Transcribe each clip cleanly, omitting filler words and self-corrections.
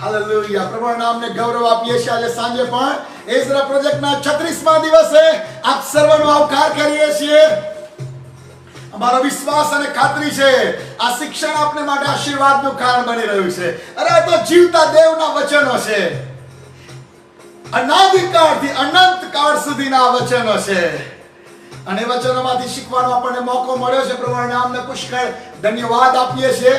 Hallelujah. પ્રભુના નામને ગૌરવ આપીએ છીએ. આજે સાંજે પણ એઝરા પ્રોજેક્ટના 36મા દિવસે આપ સર્વનો આવકાર કરીએ છીએ. અમારો વિશ્વાસ અને ખાતરી છે આ શિક્ષણ આપને માટે આશીર્વાદનું કારણ બની રહ્યું છે. અરે આ તો જીવતા દેવના વચનો છે. અનાદિકાળથી અનંત કાળ સુધીના વચનો છે અને વચનોમાંથી શીખવાનો આપણને મોકો મળ્યો છે. પ્રભુના નામને પુષ્કળ ધન્યવાદ આપીએ છીએ.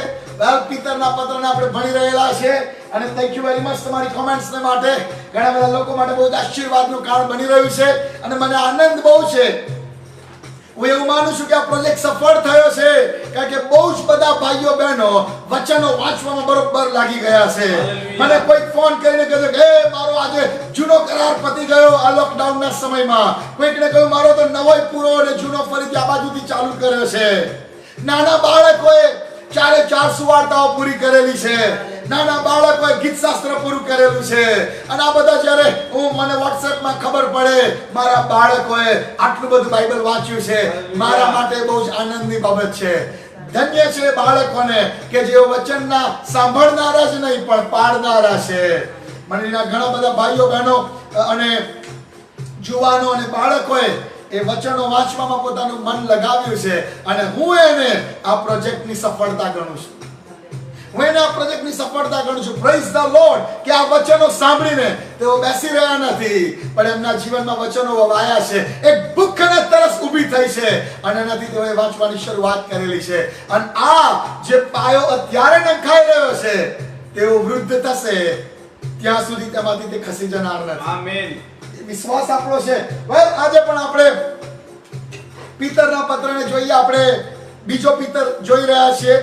પિતરના પત્રને આપણે ભણી રહેલા છે અને થેન્ક યુ વેરી મચ તમારી કોમેન્ટ્સ ને માટે. ઘણા બધા લોકો માટે બહુ આશીર્વાદનું કારણ બની રહ્યું છે અને મને આનંદ બહુ છે. હું એવું માનું છું કે આ પ્રોજેક્ટ સફળ થયો છે કારણ કે બહુ જ બધા ભાઈઓ બહેનો વચનો વાંચવામાં બરોબર લાગી ગયા છે. મને કોઈ ફોન કરીને કહે કે મારો આજે જૂનો કરાર પતી ગયો આ લોકડાઉનના સમયમાં. કોઈકને કહ્યું મારો તો નવોય પૂરો અને જૂનો ફરીથી આ બાજુથી ચાલુ કર્યો છે. નાના બાળકોએ 4 સુવાર્તાઓ પૂરી કરેલી છે. નાના બાળકોએ ગીત શાસ્ત્ર પૂરું કરેલું છે અને આ બધા જ્યારે મને વોટ્સએપમાં ખબર પડે મારા બાળકોએ આટલું બધું બાઇબલ વાંચ્યું છે, મારા માટે બહુ જ આનંદની બાબત છે. ધન્ય છે બાળકોને કે જેઓ વચનના સાંભળનારા જ નહીં પણ પાડનારા છે. મંડળીના ઘણા બધા ભાઈઓ બહેનો અને જુવાનો અને બાળકોએ એ વચનો વાંચવામાં પોતાનું મન લગાવ્યું છે અને હું એને આ પ્રોજેક્ટની સફળતા ગણું છું. હું એને આ પ્રોજેક્ટની સફળતા ગણું છું. પ્રેઝ ધ લોર્ડ કે આ વચનો સાંભળીને તેઓ બેસી રહ્યા નથી પણ એમના જીવનમાં વચનો વવાયા છે. એક ભૂખ અને તરસ ઊભી થઈ છે અને એનાથી તેઓએ વાંચવાની શરૂઆત કરેલી છે અને આ જે પાયો અત્યારે નંખાઈ રહ્યો છે તેઓ વૃદ્ધ થશે ત્યાં સુધી તેમાંથી તે ખસી જનાર નથી. આમેન. વિશ્વાસ આપણો છે. આજે પણ આપણે પિતરના પત્રને જોઈએ. આપણે બીજો પિતર જોઈ રહ્યા છીએ.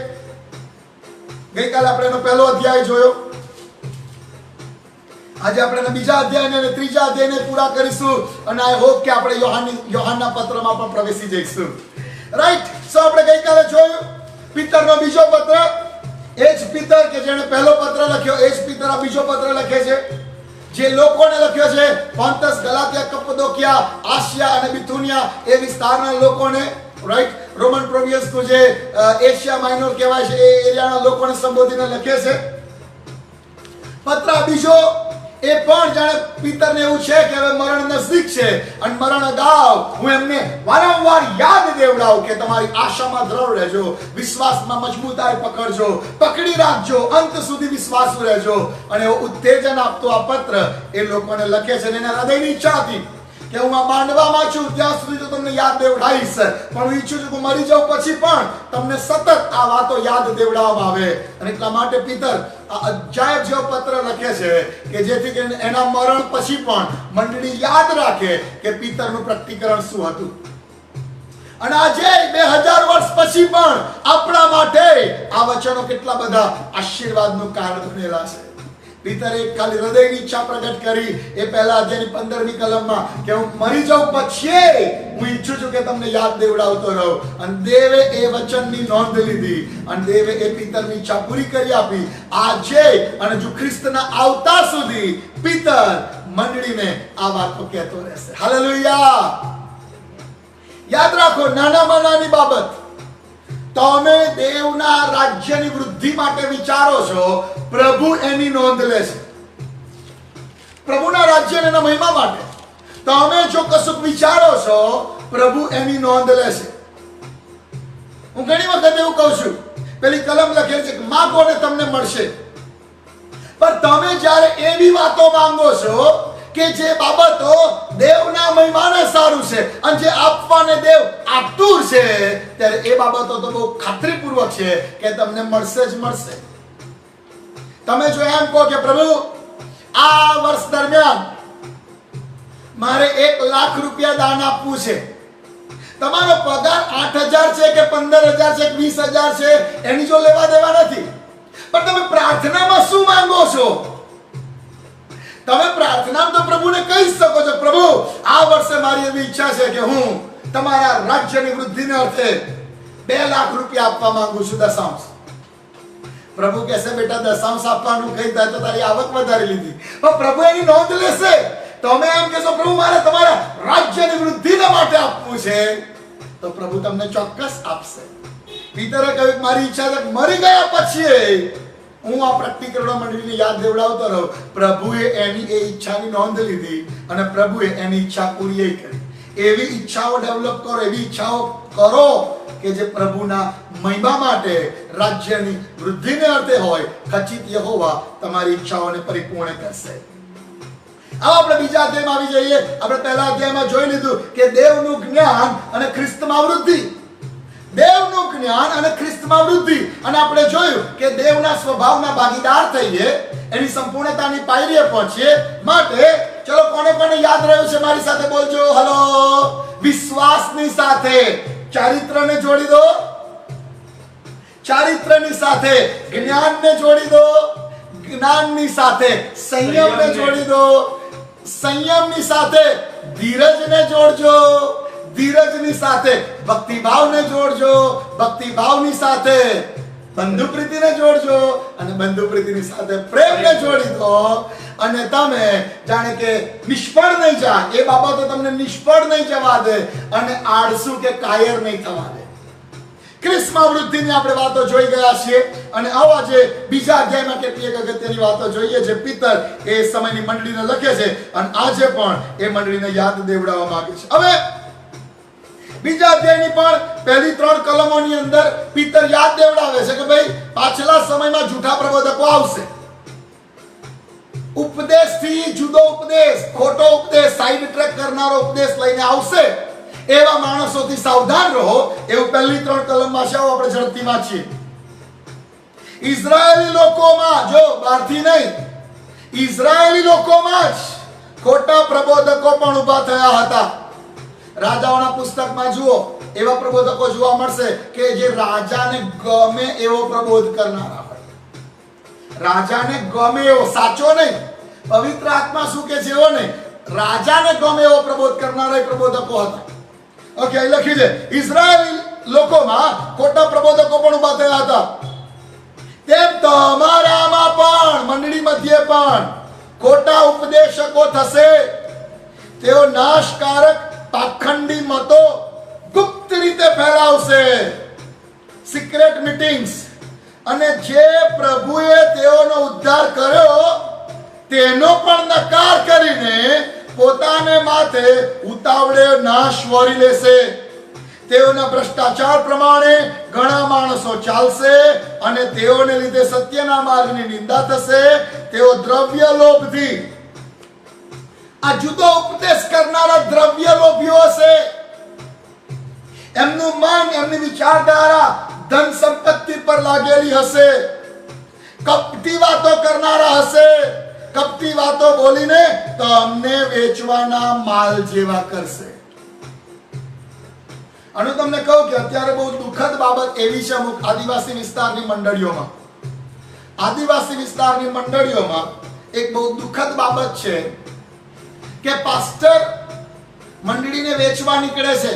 ગઈકાલે આપણે એનો પહેલો અધ્યાય જોયો. આજે આપણે એના બીજા અધ્યાયને અને ત્રીજા અધ્યાયને પૂરા કરીશું અને આઈ હોપ કે આપણે યોહાનના પત્રમાં પણ પ્રવેશી જઈશું. રાઈટ. સો આપણે ગઈકાલે જોયું પિતરનો બીજો પત્ર. એ જ પિતર કે જેણે પહેલો પત્ર લખ્યો એ જ પિતર આ બીજો પત્ર લખે છે જે લોકોને લખ્યો છે. પોન્ટસ, ગલાતિયા, કપ્પદોકિયા, આસિયા અને બિથુનિયા એ વિસ્તારના લોકોને. રાઈટ. રોમન પ્રોવિન્સનું જે એશિયા માઇનોર કહેવાય છે એ એરિયાના લોકોને સંબોધીને લખે છે. પત્ર બીજો એ પણ જાણે પિતરને એવું છે કે હવે મરણ નજદીક છે અને મરણ અગાઉ હું એમને વારંવાર યાદ દેવડાવું કે તમારી આશામાં દ્રઢ રહેજો, વિશ્વાસમાં મજબૂતાઈ પકડજો, પકડી રાખજો, અંત સુધી વિશ્વાસુ રહેજો. અને ઉત્તેજન આપતો આ પત્ર એ લોકોને લખે છે અને એના હૃદયની ઈચ્છા હતી કે હું આ માંડવામાં છું ત્યાં સુધી તો તમને યાદ દેવડાવીશ પણ હું ઈચ્છું છું કે મરી જાઉં પછી પણ તમને સતત આ વાતો યાદ દેવડાવવામાં આવે. અને એટલા માટે પિતર આ અજાયબ જેવો પત્ર લખે છે કે જેથી કરીને એના મરણ પછી પણ મંડળી યાદ રાખે કે પિતરનું પ્રકટીકરણ શું હતું. અને આજે 2000 વર્ષ પછી પણ આપણા માટે આ વચનો કેટલા બધા આશીર્વાદનું કારણ બનેલા છે. પિતરે ખાલી હૃદયની ઈચ્છા પ્રગટ કરી એ પહેલા અધ્યાયની 15મી કલમમાં કે હું મરી જાઉં પછી હું ઈચ્છું છું કે તમને યાદ દેવડાવતો રહું. અને દેવે એ વચનની નોંધ લીધી અને દેવે એ પિતરની ઈચ્છા પૂરી કરી આપી. આજે અને જો ખ્રિસ્તના આવતા સુધી પિતર મંડળીને આ વાતો કહેતો રહેશે. હાલેલુયા. યાદ રાખો, નાનામાં નાની બાબત તમે દેવના રાજ્યની વૃદ્ધિ માટે વિચારો છો, પ્રભુ એની નોંધ લે છે. પ્રભુના રાજ્ય અને મહિમા માટે તમે જો કશુંક વિચારો છો, પ્રભુ એની નોંધ લે છે. હું ઘણી વખત એવું કહું છું, પેલી કલમ લખેલી છે કે માગો ને તમને મળશે. પણ તમે જ્યારે એવી વાતો માંગો છો કે જે બાબતો દેવના મહિમાને સારું છે અને જે આપવાને દેવ આતુર છે, ત્યારે એ બાબતો તો બહુ ખાતરીપૂર્વક છે કે તમને મળશે જ મળશે. તમે જો એમ કહો કે પ્રભુ આ વર્ષ દરમિયાન મારે 1 લાખ રૂપિયા દાન આપવું છે, તમારો પગાર 8,000 છે કે 15,000 છે કે 20,000 છે એની જો લેવા દેવા નથી, પણ તમે પ્રાર્થનામાં શું માંગો છો? તમે પ્રાર્થનામાં તો પ્રભુને કહી શકો છો, પ્રભુ આ વર્ષે મારી એવી ઈચ્છા છે કે હું તમારા રાજ્યની વૃદ્ધિને અર્થે 2 લાખ રૂપિયા આપવા માંગુ છું દશાંશ. પ્રભુ કહેશે બેટા દશાંશ આપવાનું કહી દે તો તારી આવક વધારી લીધી, પણ પ્રભુ એની નોંધ લેશે. તમે એમ કહેશો પ્રભુ મારે તમારા રાજ્યની વૃદ્ધિને માટે આપવું છે, તો પ્રભુ તમને ચોક્કસ આપશે. પિતરે કહ્યું મારી ઈચ્છા છે મરી ગયા પછી હું આ પ્રેક્ટિકલ મંડળીને યાદ દેવડાવતો રહું. પ્રભુએ એની એ ઈચ્છાની નોંધ લીધી અને પ્રભુએ એની ઈચ્છા પૂરી કરી. એવી ઈચ્છાઓ ડેવલપ કરો, એવી ઈચ્છાઓ કરો કે જે પ્રભુના મહિમા માટે, રાજ્યની વૃદ્ધિને અર્થે હોય. ખચિત યહોવા તમારી ઈચ્છાઓને પરિપૂર્ણ કરશે. હવે આપણે બીજા અધ્યાયમાં આવી જઈએ. આપણે પહેલા અધ્યાયમાં જોઈ લીધું કે દેવનું જ્ઞાન અને ખ્રિસ્તમાં વૃદ્ધિ. દેવનું જ્ઞાન અને ખ્રિસ્તમાં વૃદ્ધિ. અને આપણે જોયું કે દેવના સ્વભાવના ભાગીદાર થઈએ, એની સંપૂર્ણતાની પાયરીએ પહોંચીએ માટે ચલો કોને કોને યાદ રહ્યું છે મારી સાથે બોલજો. હલો. વિશ્વાસની સાથે ચારિત્રને જોડી દો, ચારિત્રની સાથે જ્ઞાનને જોડી દો, જ્ઞાનની સાથે સંયમને જોડી દો, સંયમની સાથે ધીરજને જોડજો, ધીરજની સાથે ભક્તિભાવને જોડજો, ભક્તિભાવની સાથે બંધુપ્રીતિને જોડજો અને બંધુપ્રીતિની સાથે પ્રેમને જોડી દો. અને તમે જાણે કે નિષ્ફળ નહીં જાય, એ બાબતો તમને નિષ્ફળ નહીં જવા દે અને આળસુ કે કાયર નહીં થવા દે. ખ્રિસ્તમાં વૃદ્ધિની આપણે વાતો જોઈ ગયા છીએ અને આવો આજે બીજા અધ્યાયમાં કેટલીક અગત્યની વાતો જોઈએ જે પિતર એ સમયની મંડળીને લખે છે અને આજે પણ એ મંડળીને યાદ દેવડાવવા માંગે છે. હવે બીજા અધ્યાયની પણ પહેલી 3 કલમોની અંદર પિતર યાદ દેવડાવે છે કે ભાઈ પાછલા સમયમાં જૂઠા પ્રબોધકો આવશે. ઉપદેશથી જુદો ઉપદેશ, ખોટો ઉપદેશ, સાઇડ ટ્રેક કરનારો ઉપદેશ લઈને આવશે. એવા માણસોથી સાવધાન રહો. એવું પહેલી 3 કલમમાં છે. આપણે ઝડપથી વાંચીએ. ઇઝરાયેલી લોકોમાં, જો બહારથી નહીં, ઇઝરાયેલી લોકોમાં જ ખોટા પ્રબોધકો પણ ઊભા થયા હતા. રાજાઓના પુસ્તકમાં જુઓ, એવા પ્રબોધકો જોવા મળશે કે જે રાજાને ગમે એવો પ્રબોધ કરનારા હોય. રાજાને ગમે એવો, સાચો નહીં, પવિત્ર આત્મા શું કે છે એવો નહીં, રાજાને ગમે એવો પ્રબોધ કરનારા પ્રબોધકો હતા. ઓકે, અહીં લખ્યું છે ઇઝરાયેલ લોકોમાં ખોટા પ્રબોધકો પણ ઊભા થયા હતા. તેમ તમારામાં પણ, મંડળી મધ્યે પણ ખોટા ઉપદેશકો થશે. તેઓ નાશકારક પાખંડી મતો ગુપ્ત રીતે ફેલાવશે, સિક્રેટ મીટિંગ્સ, અને જે પ્રભુએ તેઓનો ઉદ્ધાર કર્યો તેનો પણ નકાર કરીને પોતાને માથે ઉતાવળે નાશ વરી લેશે. તેઓના ભ્રષ્ટાચાર પ્રમાણે ઘણા માણસો ચાલશે અને તેઓને લીધે સત્યના માર્ગની નિંદા થશે. તેઓ દ્રવ્ય લોભથી, આ જુદો ઉપદેશ કરનારા દ્રવ્ય લોભીઓ હશે. એમનું મન, એમની વિચારધારા ધન સંપત્તિ પર લાગેલી હશે. કપટી વાતો કરનારા હશે. કપટી વાતો બોલીને તમને વેચવાના માલ જેવા કરશે. અને તમને કહું કે અત્યારે બહુ દુઃખદ બાબત એવી છે અમુક આદિવાસી વિસ્તારની મંડળીઓમાં. આદિવાસી વિસ્તારની મંડળીઓમાં એક બહુ દુઃખદ બાબત છે કે પાસ્ટર મંડળીને વેચવા નીકળે છે.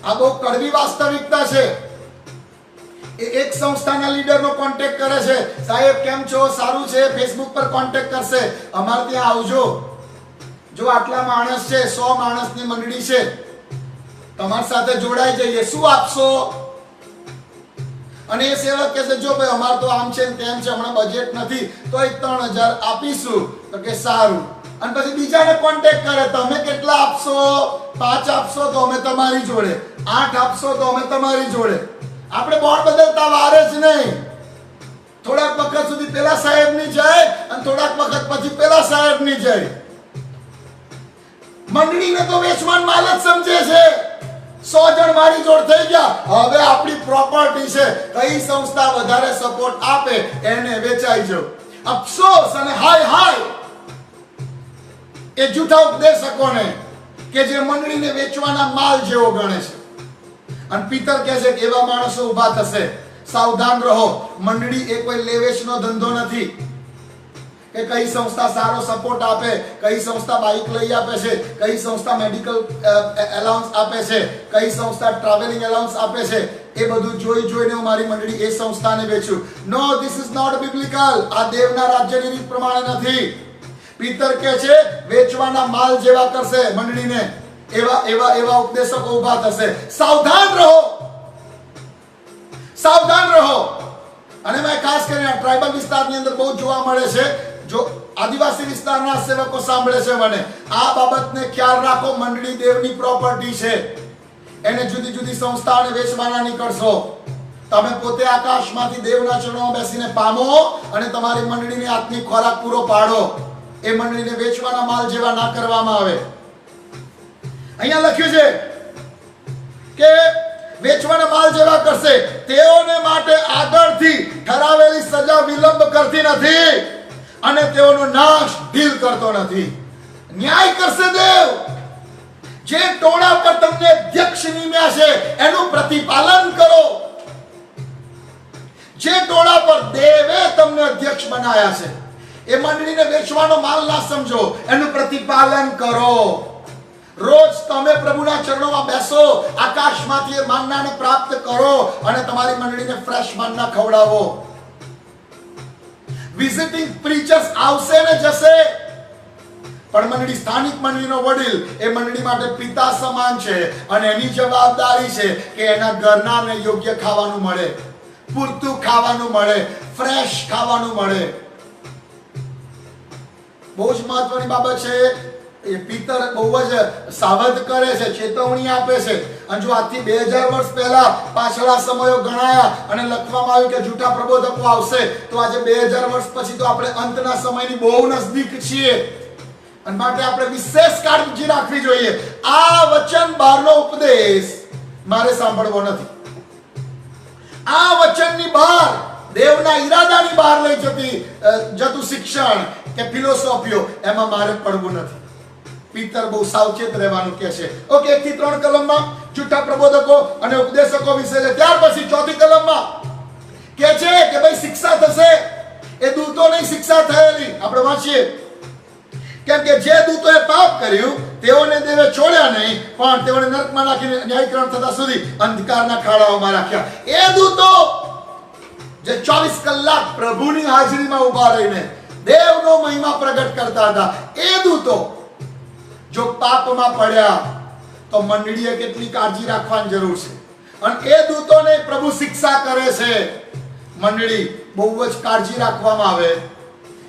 આ બહુ કડવી વાસ્તવિકતા છે. એક સંસ્થાના લીડરનો કોન્ટેક્ટ કરે છે, સાહેબ કેમ છો, સારું છે, ફેસબુક પર કોન્ટેક્ટ કરશે, અમારે ત્યાં આવજો, જો આટલા માણસ છે, 100 માણસની મંડળી છે, તમારી સાથે જોડાઈ જઈએ, શું આપશો? અને એ સેવક કહે છે જો ભાઈ અમાર તો આમ છે તેમ છે, હમણાં બજેટ નથી, તો 3000 આપીશું. તો કે સારું. અને પછી બીજાને કોન્ટેક્ટ કરે, તમે કેટલા આપશો? 5 આપશો તો અમે તમારી જોડે, 8 આપશો તો અમે તમારી જોડે. આપણે બોર્ડ બદલતા વારે જ નહીં. થોડાક વખત સુધી પેલા સાહેબની જાય અને થોડાક વખત પછી પેલા સાહેબની જાય. મંડળીને તો વેચવાન માલ જ સમજે છે. 100 જણ મારી જોડ થઈ ગયા, હવે આપણી પ્રોપર્ટી છે, કઈ સંસ્થા વધારે સપોર્ટ આપે એને વેચાઈ જાવ. અફસોસ અને હાય હાય એ જૂઠા ઉપદેશકોને કે જે મંડળીને વેચવાના માલ જેવો ગણે છે. અને પિતર કહે છે કે એવા માણસો ઊભા થશે. સાવધાન રહો. મંડળી એ કોઈ લેવેચનો ધંધો નથી કે કઈ સંસ્થા સારો સપોર્ટ આપે, કઈ સંસ્થા બાઇક લઈ આપે છે, કઈ સંસ્થા મેડિકલ એલાઉન્સ આપે છે, કઈ સંસ્થા ટ્રાવેલિંગ એલાઉન્સ આપે છે. એ બધું જોઈને હું મારી મંડળી એ સંસ્થાને વેચું. નો, ધીસ ઇઝ નોટ બિબ્લિકલ. આ દેવના રાજ્યની રીત પ્રમાણે નથી. પિતર કહે છે વેચવાના માલ જેવા કરશે મંડળીને. એવા ઉપદેશકો ઊભા થશે. સાવધાન રહો, સાવધાન રહો. અને મેં ખાસ કરીને ટ્રાઇબલ વિસ્તારની અંદર બહુ જોવા મળે છે. જો આદિવાસી વિસ્તારના સેવકો સાંભળે છે મને, આ બાબતને ખ્યાલ રાખો, મંડળી દેવની પ્રોપર્ટી છે, એને જુદી જુદી સંસ્થાઓને વેચવાના નીકળશો. તમે પોતે આકાશમાંથી દેવના ચરણોમાં બેસીને પામો અને તમારી મંડળીને આત્મિક ખોરાક પૂરો પાડો. એ મંડળીને વેચવાના માલ જેવા ના કરવામાં આવે. અહીંયા લખ્યું છે કે વેચવાના માલ જેવા કરશે, તેઓને માટે આગળથી ઠરાવેલી સજા વિલંબ કરતી નથી અને તેઓનો નાશ ઢીલ કરતો નથી. ન્યાય કરશે દેવ. જે ટોળા પર તમને અધ્યક્ષ નિમ્યા છે એનું પ્રતિપાલન કરો. જે ટોળા પર દેવે તમને અધ્યક્ષ બનાવ્યા છે એ મંડળીને વેચવાનો માલ ના સમજો, એનું પ્રતિપાલન કરો. રોજ તમે પ્રભુના ચરણોમાં બેસો, આકાશમાંથી એ માનનાને પ્રાપ્ત કરો અને તમારી મંડળીને ફ્રેશ માનના ખવડાવો. વિઝિટિંગ પ્રીચર્સ આવશે ને જશે, પણ મંડળી, સ્થાનિક મંડળીનો વડીલ એ મંડળી માટે પિતા સમાન છે અને એની જવાબદારી છે કે એના ઘરનાને યોગ્ય ખાવાનું મળે, પૂરતું ખાવાનું મળે, ફ્રેશ ખાવાનું મળે. બહુ જ મહત્વની બાબત છે. એ પિતર બહુ જ સાવધ કરે છે, ચેતવણી આપે છે. અને જો આજથી 2000 વર્ષ પહેલા પાછલા સમયો ગણાયા અને લખવામાં આવ્યું કે જૂઠા પ્રબોધકો આવશે, તો આજે 2000 વર્ષ પછી તો આપણે અંતના સમયની બહુ નજદીક છીએ અને માટે આપણે વિશેષ કાળજી રાખવી જોઈએ. આ વચન બહારનો ઉપદેશ મારે સાંભળવો નથી. આ વચનની બહાર, દેવના ઈરાદાની બહાર લઈ જતું શિક્ષણ કે ફિલોસોફીઓ, એમાં મારે પડવું નથી. પિતર બહુ સાવચેત રહેવાનું કહે છે. ઓકે, 1 થી 3 કલમમાં જૂઠા પ્રબોધકો અને ઉપદેશકો વિશે છે. ત્યાર પછી 4થી કલમમાં કહે છે કે ભાઈ શિક્ષા થશે. એ દૂતોની શિક્ષા થયેલી આપણે વાંચીએ. કેમ કે જે દૂતોએ પાપ કર્યું તેઓને દેવે છોડ્યા નહીં, પણ તેઓને નરકમાં નાખીને ન્યાયકરણ થતા સુધી અંધકારના ખાડાઓમાં રાખ્યા. એ દૂતો જે 24 કલાક પ્રભુની હાજરીમાં ઊભા રહીને દેવનો મહિમા પ્રગટ કરતા હતા, એ દૂતો જો પાપમાં પડ્યા તો મંડળીએ કેટલી કાળજી રાખવાની જરૂર છે. અને એ દૂતોને પ્રભુ શિક્ષા કરે છે. મંડળી, બહુ જ કાળજી રાખવામાં આવે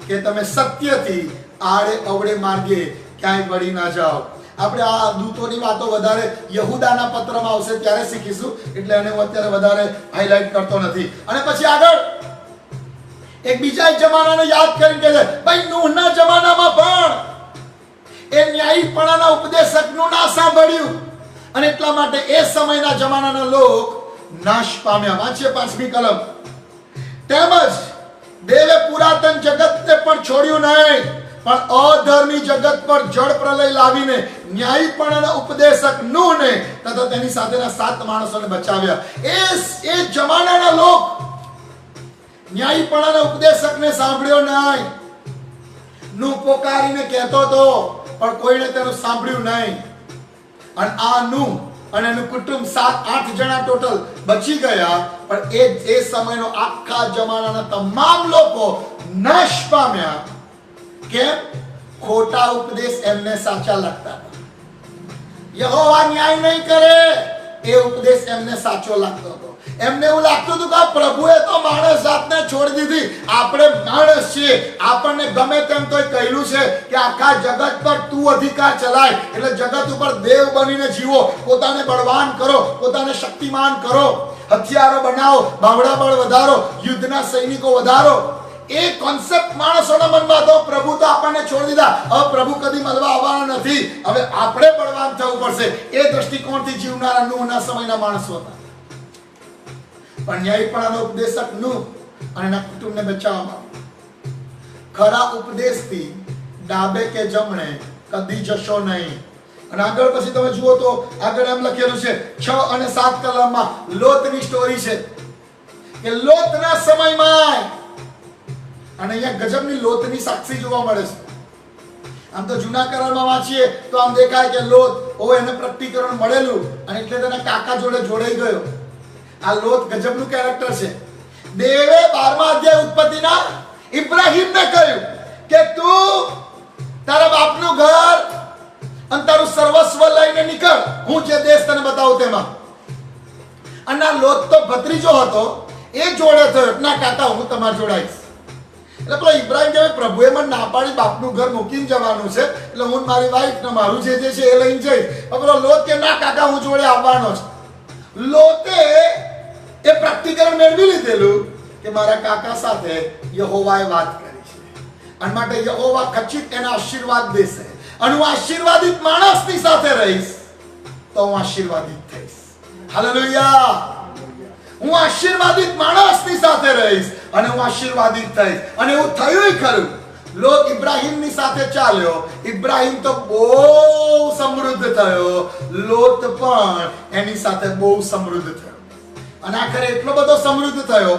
કે તમે સત્યથી આડે અવળે માર્ગે ક્યાંય વળી ના જાઓ. આપણે આ દૂતોની વાતો વધારે યહૂદાના પત્રમાં આવશે ત્યારે શીખીશું, એટલે એને હું અત્યારે વધારે હાઇલાઇટ કરતો નથી. અને પછી આગળ એક બીજા જમાનાને યાદ કરીને કહે છે, ભાઈ નૂહના જમાનામાં પણ એ ન્યાયીપણાના ઉપદેશકનું ના સાંભળ્યું અને એટલા માટે એ સમયના જમાનાના લોક નાશ પામ્યા. વાંચીએ 5મી કલમ. તેમજ દેવે પુરાતન જગતને પણ છોડ્યું નહીં, પણ અધર્મી જગત પર જળ પ્રલય લાવીને ન્યાયીપણાના ઉપદેશક નૂહને તથા તેની સાથેના 7 માણસોને બચાવ્યા. એ જમાનાના લોક ન્યાયીપણાના ઉપદેશકને સાંભળ્યો નહીં. નૂહ પોકારીને કહેતો હતો પણ કોઈને તેનું સાંભળ્યું નહીં. અને આ નૂહ અને એનું કુટુંબ 7-8 જણા ટોટલ બચી ગયા, પણ એ સમયનો આખા જમાનાના તમામ લોકો નાશ પામ્યા. કેમ? ખોટા ઉપદેશ એમને સાચા લાગતા. યહોવા ન્યાય નહીં કરે એ ઉપદેશ એમને સાચો લાગતો હતો. એમને એવું લાગતું હતું કે પ્રભુએ તો માણસ જાતને છોડી દીધી, આપણે માણસ છીએ, આપણને ગમે તેમ તોય કહેલું છે કે આખા જગત પર તું અધિકાર ચલાય, એટલે જગત ઉપર દેવ બનીને જીવો, પોતાને બળવાન કરો, પોતાને શક્તિમાન કરો, હથિયારો બનાવો, બાવડા બળ વધારો, યુદ્ધના સૈનિકો વધારો. એ કોન્સેપ્ટ માણસોના મનમાં હતો. પ્રભુ તો આપણને છોડી દીધા, હવે પ્રભુ કદી મળવા આવવાના નથી, હવે આપણે બળવાન થવું પડશે. એ દ્રષ્ટિકોણથી જીવનારા નૂહના સમયના માણસો હતા. પણ ન્યાયપણાનો ઉપદેશક નૂહ અને એના કુટુંબને બચાવવામાં ખરા ઉપદેશથી ડાબે કે જમણે કદી જશો નહીં. અને આગળ પછી તમે જુઓ તો આગળ એમ લખેલું છે 6 અને 7 કલમમાં લોતની સ્ટોરી છે કે લોતના સમયમાં, અને અહીંયા ગજબની લોતની સાક્ષી જોવા મળે છે. આમ તો જૂના કરારમાં વાંચીએ તો આમ દેખાય કે લોત એને પ્રકટીકરણ મળેલું અને એટલે તેના કાકા જોડે જોડાઈ ગયો. આ લોત ગજબનું કેરેક્ટર છે. દેવે 12મા અધ્યાય ઉત્પત્તિના ઇબ્રાહીમને કહ્યું કે તું તારા બાપનું ઘર અને તારું સર્વસ્વ લઈને નીકળ, હું જે દેશ તને બતાવું તેમાં. અને આ લોત તો ભત્રીજો હતો, એ જોડે થયો, ના કાકા હું તમારા જોડે આવીશ. એટલે પેલો ઇબ્રાહિમ કહે પ્રભુએ મને ના પાડી, બાપનું ઘર મૂકીને જવાનું છે, એટલે હું મારી વાઈફ ને મારું જે છે એ લઈને જઈશ. પેલો લોત કે ના કાકા હું જોડે આવવાનો છે. લોતે એ પ્રતિકરણ મેળવી લીધેલું કે મારા કાકા સાથે યહોવાએ વાત કરી છે, અને માટે યહોવા ખચિત એના આશીર્વાદ દેશે, અને હું આશીર્વાદિત માણસની સાથે રહીશ તો હું આશીર્વાદિત થઈશ. હાલેલુયા. હું આશીર્વાદિત માણસની સાથે રહીશ અને હું આશીર્વાદિત થઈશ. અને એવું થયું ખરું. લોક ઇબ્રાહિમની સાથે ચાલ્યો. ઇબ્રાહિમ તો બહુ સમૃદ્ધ થયો, લોત પણ એની સાથે બહુ સમૃદ્ધ થયો. અને આખરે એટલો બધો સમૃદ્ધ થયો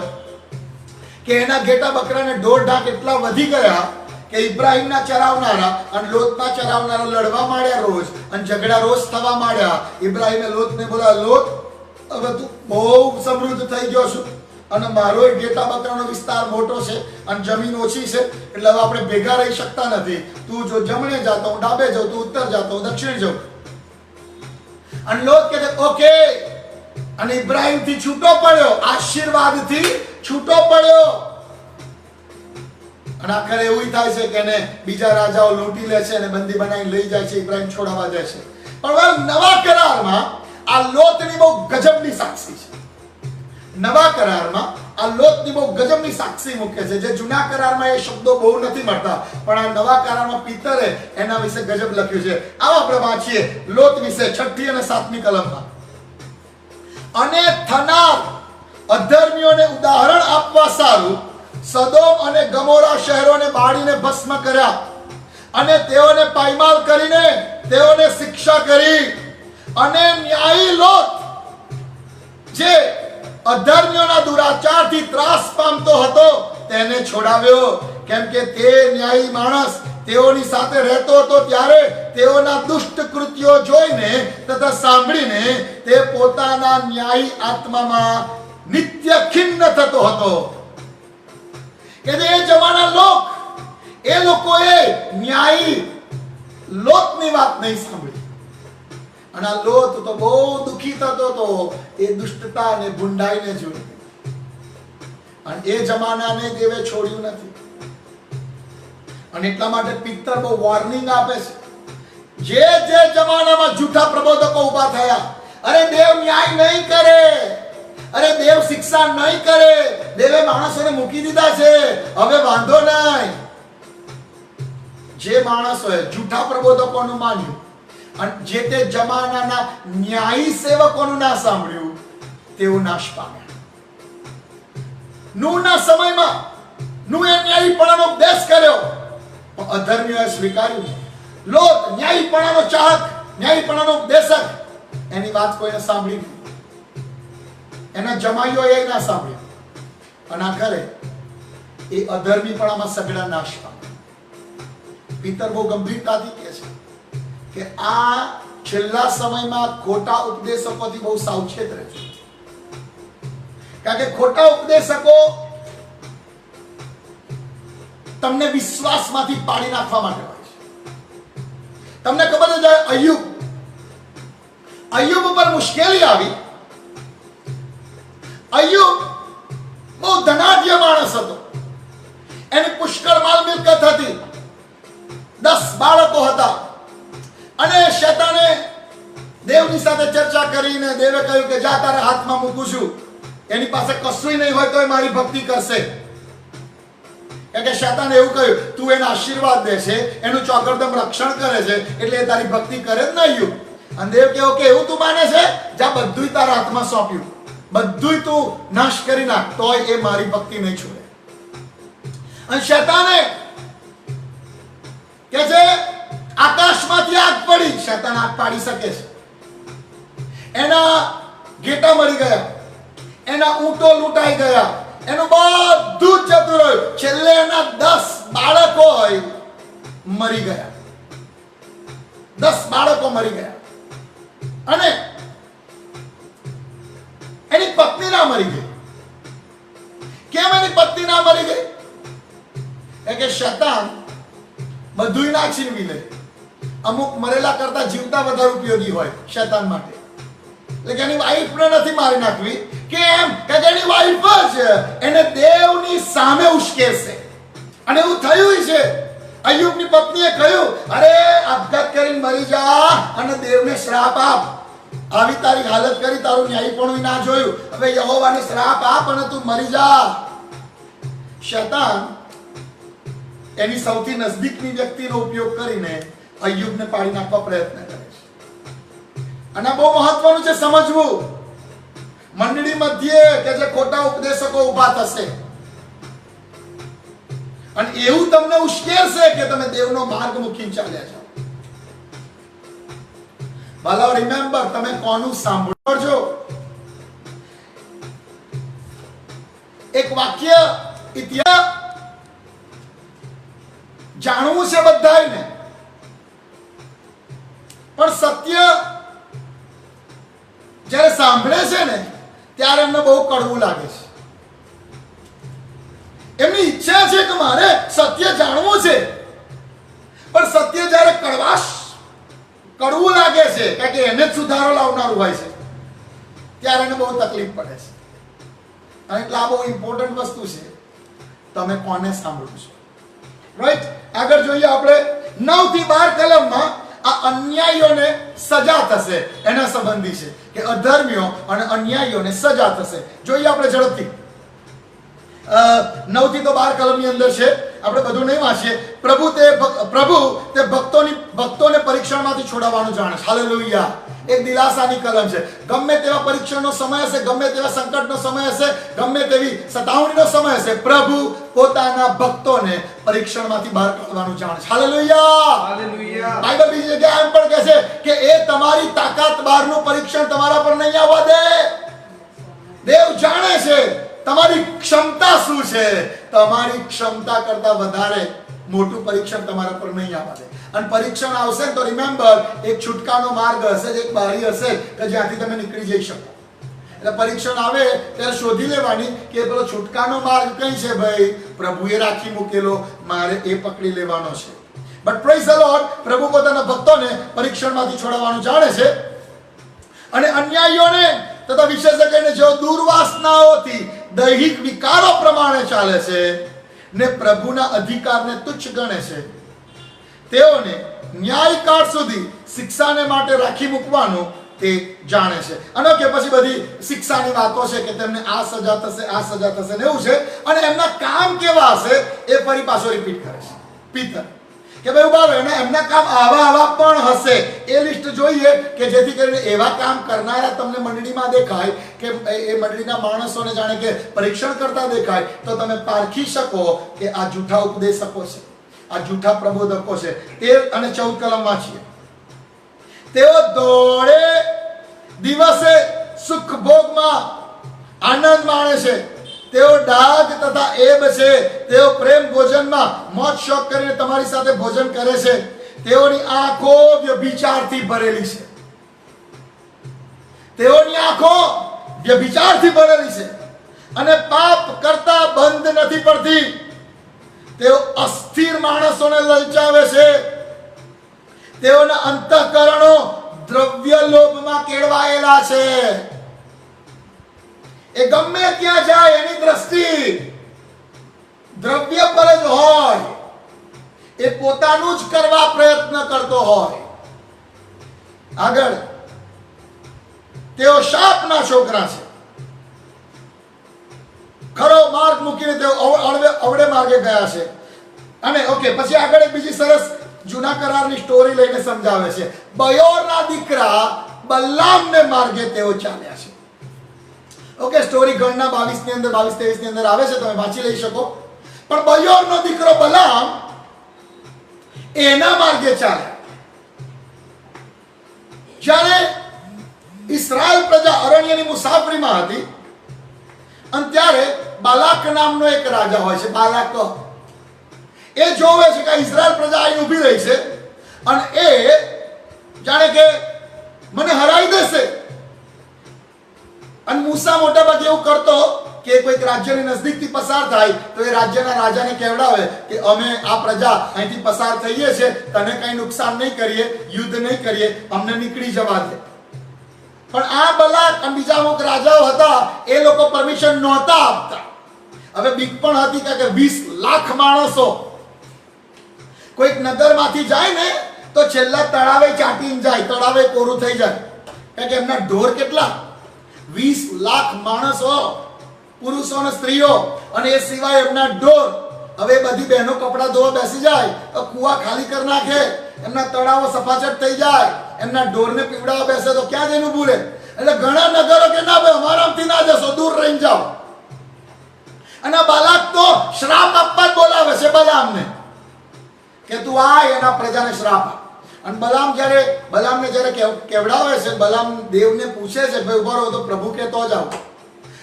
કે એના ઘેટા બકરાને ઢોર ઢાક એટલા વધી ગયા કે ઇબ્રાહિમના ચરાવનારા અને લોતના ચરાવનારા લડવા માંડ્યા રોજ, અને ઝઘડા રોજ થવા માંડ્યા. ઇબ્રાહિમે લોતને બોલાવ્યો, લોત હવે તું બહુ સમૃદ્ધ થઈ ગયો છું, અને મારો ઘેટા બકરાનો વિસ્તાર મોટો છે અને જમીન ઓછી છે, એટલે હવે આપણે ભેગા રહી શકતા નથી. તું જો જમણે જાતો હું ડાબે જાઉં, તું ઉત્તર જાતો હું દક્ષિણ જાઉં. અને લોત કહે ઓકે, અને ઇબ્રાહિમ થી છૂટો પડ્યો, આશીર્વાદ થી છૂટો પડ્યો. અને આખરે એવું થાય છે કે એને બીજા રાજાઓ લૂંટી લે છે અને બંદી બનાવીને લઈ જાય છે. ઇબ્રાહિમ છોડાવવા જાય છે. પણ નવા કરારમાં આ લોતની બહુ ગજબની સાક્ષી છે. નવા કરારમાં આ લોતની બહુ ગજબની સાક્ષી મૂકે છે. જે જૂના કરારમાં એ શબ્દો બહુ નથી મળતા, પણ આ નવા કરારમાં પિતરે એના વિશે ગજબ લખ્યું છે. આવો આપણે વાંચીએ લોત વિશે 6ઠી અને 7મી કલમમાં. અને થનાર અધર્મીઓને ઉદાહરણ આપવા સારું સદોમ અને ગમોરા શહેરોને બાળીને ભસ્મ કર્યા, અને તેઓને પાયમાલ કરીને તેઓને શિક્ષા કરી. અને ન્યાયી લોત જે અધર્મીઓના દુરાચારથી ત્રાસ પામતો હતો તેને છોડાવ્યો, કેમ કે તે ન્યાયી માણસ તેઓની સાથે રહેતો હતો ત્યારે તેઓના દુષ્ટ કૃત્યો જોઈને તથા સાંભળીને તે પોતાના ન્યાયી આત્મામાં નિત્ય ખિન્ન થતો હતો. કે જે જમાના એ લોકોએ ન્યાયી લોતની વાત નહીં સાંભળી, અને આ લોત તો બહુ દુખી થતો હતો એ દુષ્ટતા અને ભૂંડાઈને જોઈ. અને એ જમાનાને દેવે છોડ્યું નથી. અને એટલા માટે પિત્તર બહુ વોર્નિંગ આપે છે. જે જમાનામાં જૂઠા પ્રબોધકો ઉભા થયા, અરે દેવ ન્યાય નહીં કરે, અરે દેવ શિક્ષા નહીં કરે, દેવે માણસોને મૂકી દીધા છે, હવે વાંધો નહીં. જે માણસોએ જૂઠા પ્રબોધકોનું માન્યું અને જે તે જમાનાના ન્યાયી સેવકોનું ના સાંભળ્યું, તેઓ નાશ પામ્યા. નૂહના સમયમાં નૂહે ન્યાયીપણાનો ઉપદેશ કર્યો, પણ અધર્મીઓએ સ્વીકાર્યું. લોત ન્યાયીપણાનો ચાહક, ન્યાયીપણાનો ઉપદેશક, એની વાત કોઈને સાંભળી નહીં. એના જમાઈઓએ ના સાંભળ્યું, અને આખરે એ અધર્મીપણામાં સગડા નાશ પામ્યા. પિતર બહુ ગંભીરતાથી કહે છે કે આ છેલ્લા સમયમાં ખોટા ઉપદેશકોથી બહુ સાવચેત રહેજો. કારણ કે ખોટા ઉપદેશકો તમને વિશ્વાસમાંથી પાડી નાખવા માટે હોય છે. તમને ખબર છે અય્યુબ ઉપર મુશ્કેલી આવી. અય્યુબ બહુ ધનાઢ્ય માણસ હતો. એની પુષ્કળ માલ મિલકત હતી, 10 બાળકો હતા. અને શેતાને દેવની સાથે ચર્ચા કરીને દેવે કહ્યું કે જા તારા હાથમાં મૂકું છું, એની પાસે કશું નહીં હોય તો એ મારી ભક્તિ કરશે. કે શેતાને એવું કહ્યું તું એને આશીર્વાદ દે છે, એનું ચોકરદમ રક્ષણ કરે છે, એટલે એ તારી ભક્તિ કરે જ નહીં. અને દેવ કહે ઓકે એવું તું માને છે, જા બધુંય તારા હાથમાં સોંપ્યું, બધુંય તું નાશ કરી નાખ, તોય એ મારી ભક્તિ નહીં છોડે. અને શેતાને કે છે આકાશમાંથી આગ પડી, શેતાન આગ પાડી શકે છે. એના ઘેટા મરી ગયા, એના ઊંટો લૂંટાઈ ગયા, એનું બધું જ જતું રહ્યું. છેલ્લે એના 10 બાળકો મરી ગયા. 10 બાળકો મરી ગયા. અને એની પત્ની ના મરી ગઈ. કેમ એની પત્ની ના મરી ગઈ? કે શેતાન બધું ના છીનવી લે. અમુક મરેલા કરતા જીવતા વધારે ઉપયોગી હોય શેતાન માટે. એટલે કે એની વાઈફને નથી મારી નાખવી, કેમ કે એની વાઈફ જ એને દેવની સામે ઉશ્કેરશે. અને એવું થયું છે. અય્યુબની પત્નીએ કહ્યું, અરે આપઘાત કરીને મરી જા અને દેવને શ્રાપ આપ. આવી તારી હાલત કરી, તારું ન્યાયપણું ના જોયું, હવે યહોવાને શ્રાપ આપ અને તું મરી જા. શૈતાન એની સૌથી નજદીકની વ્યક્તિનો ઉપયોગ કરીને અય્યુબને પાડી નાખવા પ્રયત્ન કરે છે. અને બહુ મહત્વનું છે સમજવું. મંડળી મધ્યે કે જે ખોટા ઉપદેશકો ઊભા થશે અને એવું તમને ઉશ્કેરશે કે તમે દેવનો માર્ગ મૂકીને ચાલ્યા જાઓ. ભલા રિમેમ્બર, તમે કોનું સાંભળો? એક વાક્ય ઇતિહાસ જાણવું છે બધાને, પણ સત્ય જ્યારે સાંભળે છે ને ત્યારે એમને બહુ કડવું લાગે છે. એમની ઈચ્છા છે કે મારે સત્ય જાણવું છે, પણ સત્ય જ્યારે કડવું લાગે છે કારણ કે એને જ સુધારો લાવનારું હોય છે ત્યારે એને બહુ તકલીફ પડે છે. અને એટલે આ બહુ ઇમ્પોર્ટન્ટ વસ્તુ છે, તમે કોને સાંભળો છો. રાઈટ? આગળ જોઈએ આપણે 9 થી 12 કલમમાં આ અન્યાયીઓને સજા થશે એના સંબંધી છે કે અધર્મીઓ અને અન્યાયીઓને સજા થશે. જોઈએ આપણે ઝડપથી. 9 થી 12 કલમની અંદર છે, આપણે બધું નહીં વાંચીએ. પ્રભુ તે ભક્તોને પરીક્ષણમાંથી છોડાવવાનું જાણે છે. હાલેલુયા. એક દિલાસાની કલમ છે. ગમે તેવા પરીક્ષણનો સમય હશે, ગમે તેવા સંકટનો સમય હશે, ગમે તેવી સતાવણીનો સમય હશે, પ્રભુ પોતાના ભક્તોને પરીક્ષણમાંથી બહાર કાઢવાનું જાણે છે. હાલેલુયા. હાલેલુયા. બાઇબલ બીજી જગ્યાએ એમ પણ કહે છે કે એ તમારી તાકાત બહારનું પરીક્ષણ તમારા પર નહીં આવવા દે. દેવ જાણે છે તમારી ક્ષમતા શું છે. તમારી ક્ષમતા કરતા વધારે મોટું પરીક્ષણ તમારા પર નહીં આવવા દે. અને પરીક્ષણ આવશે તો રિમેમ્બર, એક છૂટકાનો માર્ગ હશે, એક બારી હશે કે જ્યાંથી તમે નીકળી જઈ શકો. એટલે પરીક્ષણ આવે ત્યારે શોધી લેવાની કે પેલો છૂટકાનો માર્ગ કઈ છે ભાઈ, પ્રભુએ રાખી મૂકેલો, મારે એ પકડી લેવાનો છે. બટ પ્રેઝ ધ લોર્ડ, પ્રભુ પોતાના ભક્તોને પરીક્ષણમાંથી છોડાવવાનું જાણે છે. અને અન્યાયીઓને તથા વિશેષ કરીને જેઓ દુર્વાસનાઓથી દૈહિક વિકારો પ્રમાણે ચાલે છે ને પ્રભુના અધિકારને તુચ્છ ગણે છે, તેઓને ન્યાયકાળ સુધી શિક્ષાને માટે રાખી મૂકવાનું તે જાણે છે. અને કે પછી બધી શિક્ષાની વાતો છે કે તેમને આ સજા થશે, આ સજા થશે ને એવું છે. અને એમના કામ કેવા હશે એ ફરી પાછો રિપીટ કરે છે પિતર કે ભાઈ ઉભા રહો, એમના કામ આવા પણ હશે. એ લિસ્ટ જોઈએ કે જેથી કરીને એવા કામ કરનારા તમને મંડળીમાં દેખાય કે એ મંડળીના માણસોને જાણે કે પરીક્ષણ કરતા દેખાય, તો તમે પારખી શકો કે આ જૂઠા ઉપદેશકો છે, આ જૂઠા પ્રબોધકો છે. 13 અને 14 કલમ વાંચીએ. તેઓ દોડે દિવસે સુખ ભોગમાં આનંદ માણે છે, તેઓ ડાઘ તથા એબ છે, તેઓ પ્રેમ ભોજનમાં મોજ શોખ કરીને તમારી સાથે ભોજન કરે છે, તેઓની આંખો વ્યભિચારથી ભરેલી છે. તેઓની આંખો વ્યભિચારથી ભરેલી છે અને પાપ કરતા બંધ નથી પડતી. તેઓ અસ્થિર માણસોને લલચાવે છે, તેઓના અંતઃકરણો દ્રવ્ય લોભમાં કેળવાયેલા છે. એ ગમે ત્યાં જાય એની દ્રષ્ટિ દ્રવ્ય પર જ હોય, એ પોતાનું જ કરવા પ્રયત્ન કરતો હોય. આગળ, તેઓ શાપના છોકરા છે, ખરો માર્ગ મૂકીને તેઓ અવળે માર્ગે ગયા છે. અને ઓકે, પછી આગળ એક બીજી સરસ જૂના કરારની સ્ટોરી લઈને સમજાવે છે. બયોરના દીકરા બલામને માર્ગે તેઓ ચાલ્યા છે. ઓકે, સ્ટોરી ગણના 22 ની અંદર 22-23 ની અંદર આવે છે, તમે વાંચી લઈ શકો. પણ બયોરનો દીકરો બલામ એના માર્ગે ચાલ્યા. જ્યારે ઇસ્રાયલ પ્રજા અરણ્યની મુસાફરીમાં હતી અને ત્યારે બાલાક નામનો એક રાજા હોય છે, બાલાક. એ જોવે છે કે ઇસ્રાયલ પ્રજા અહીં ઊભી રહી છે અને એ જાણે કે મને હરાઈ દેશે. અને મૂસા મોટા ભાગે એવું કરતો કે કોઈક રાજ્યની નજદીકથી પસાર થાય તો એ રાજ્યના રાજાને કહેવડાવે કે અમે આ પ્રજા અહીંથી પસાર થઈએ છીએ, તને કઈ નુકસાન નહીં કરીએ, યુદ્ધ નહીં કરીએ, અમને નીકળી જવા દે. પણ આ બલાક અને બીજા અમુક રાજાઓ હતા, એ લોકો પરમિશન નહોતા આપતા. હવે બીક પણ હતી કે 20 લાખ માણસો કોઈક નગરમાંથી જાય ને તો છેલ્લા તળાવે ચાટીને જાય, તળાવે કોરું થઈ જાય. કારણ કે એમના ઢોર કેટલા, 20 લાખ માણસો, પુરુષો અને સ્ત્રીઓ, અને એ સિવાય એમના ઢોર. હવે બધી બહેનો કપડા ધોવા બેસી જાય તો કુવા ખાલી કરી નાખે, એમના તળાવો સફાચટ થઈ જાય, એમના ઢોરને પીવડાવવા બેસે તો ક્યાં જઈને ઊભું રહે? એટલે ઘણા નગરો કે ના ભાઈ અમારાથી ના જશો, દૂર રહીને જાઓ. અને બાલાક તો શ્રાપ આપવા જ બોલાવે છે બલામને કે તું આ એના પ્રજાને શ્રાપ આપ. અને બલામને જ્યારે કેવડાવે છે, બલામ દેવને પૂછે છે ભાઈ ઉભો રહો તો પ્રભુ કે તો જાઓ.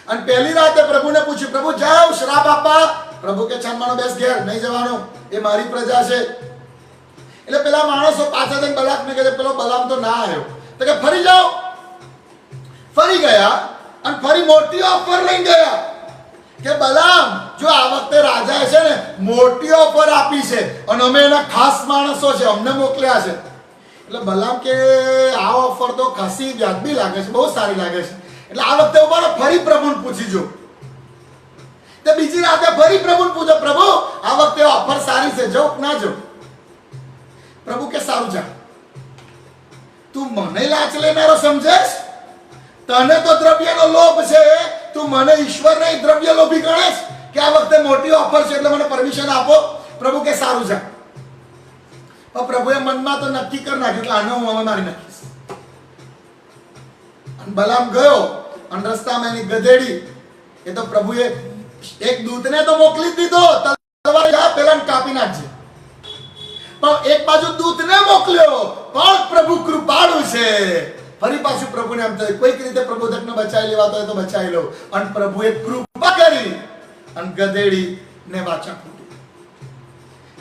અને પહેલી રાતે પ્રભુને પૂછ્યું, પ્રભુ જાઓ શ્રાપ આપવા. પ્રભુ કે છાનમાનો બેસ ઘેર, નહીં જવાનું, એ મારી પ્રજા છે. એટલે પેલા માણસો પાછા જઈને બલાકને કહે છે પેલો બલામ તો ના આવ્યો, તો કે ફરી જાઓ. ફરી ગયા અને ફરી મોટી ઓફર લઈને ગયા કે બલામ જો આ વખતે રાજાએ છે ને મોટી ઓફર આપી છે અને અમે એના ખાસ માણસો છે, અમને મોકલ્યા છે. એટલે બલામ કે આ ઓફર તો ખાસી વ્યાજબી લાગે છે, બહુ સારી લાગે છે. એટલે આ વખતે ઉભો ફરી પ્રભુને પૂછી જો. તો બીજી રાતે ફરી પ્રભુને પૂછો, પ્રભુ આ વખતે ઓફર સારી છે, જો ના જો. પ્રભુ કે સારું જા. તું મને લાચ લેનારો સમજેશ? તને તો દ્રવ્યનો લોભ છે, તું મને ઈશ્વર નહીં દ્રવ્ય લોભી ગણેશ કે આ વખતે મોટી ઓફર છે એટલે મને પરમિશન આપો. પ્રભુ કે સારું જા. પણ પ્રભુએ મનમાં તો નક્કી કરી નાખ્યું કે આને હું હવે મારી નાખીશ. અને બલામ ગયો અને રસ્તામાં એની ગધેડી, એ તો પ્રભુએ એક દૂતને તો મોકલી દીધો, તલવાર જા પેલાને કાપી નાખજે. પણ એક બાજુ દૂતને મોકલ્યો, પણ પ્રભુ કૃપાળુ છે. ફરી પાછું પ્રભુને એમ થયું કોઈક રીતે પ્રબોધકને બચાવી લેવાતો હોય તો બચાવી લો. અને પ્રભુએ કૃપા કરી અને ગધેડીને વાચા ફૂટી.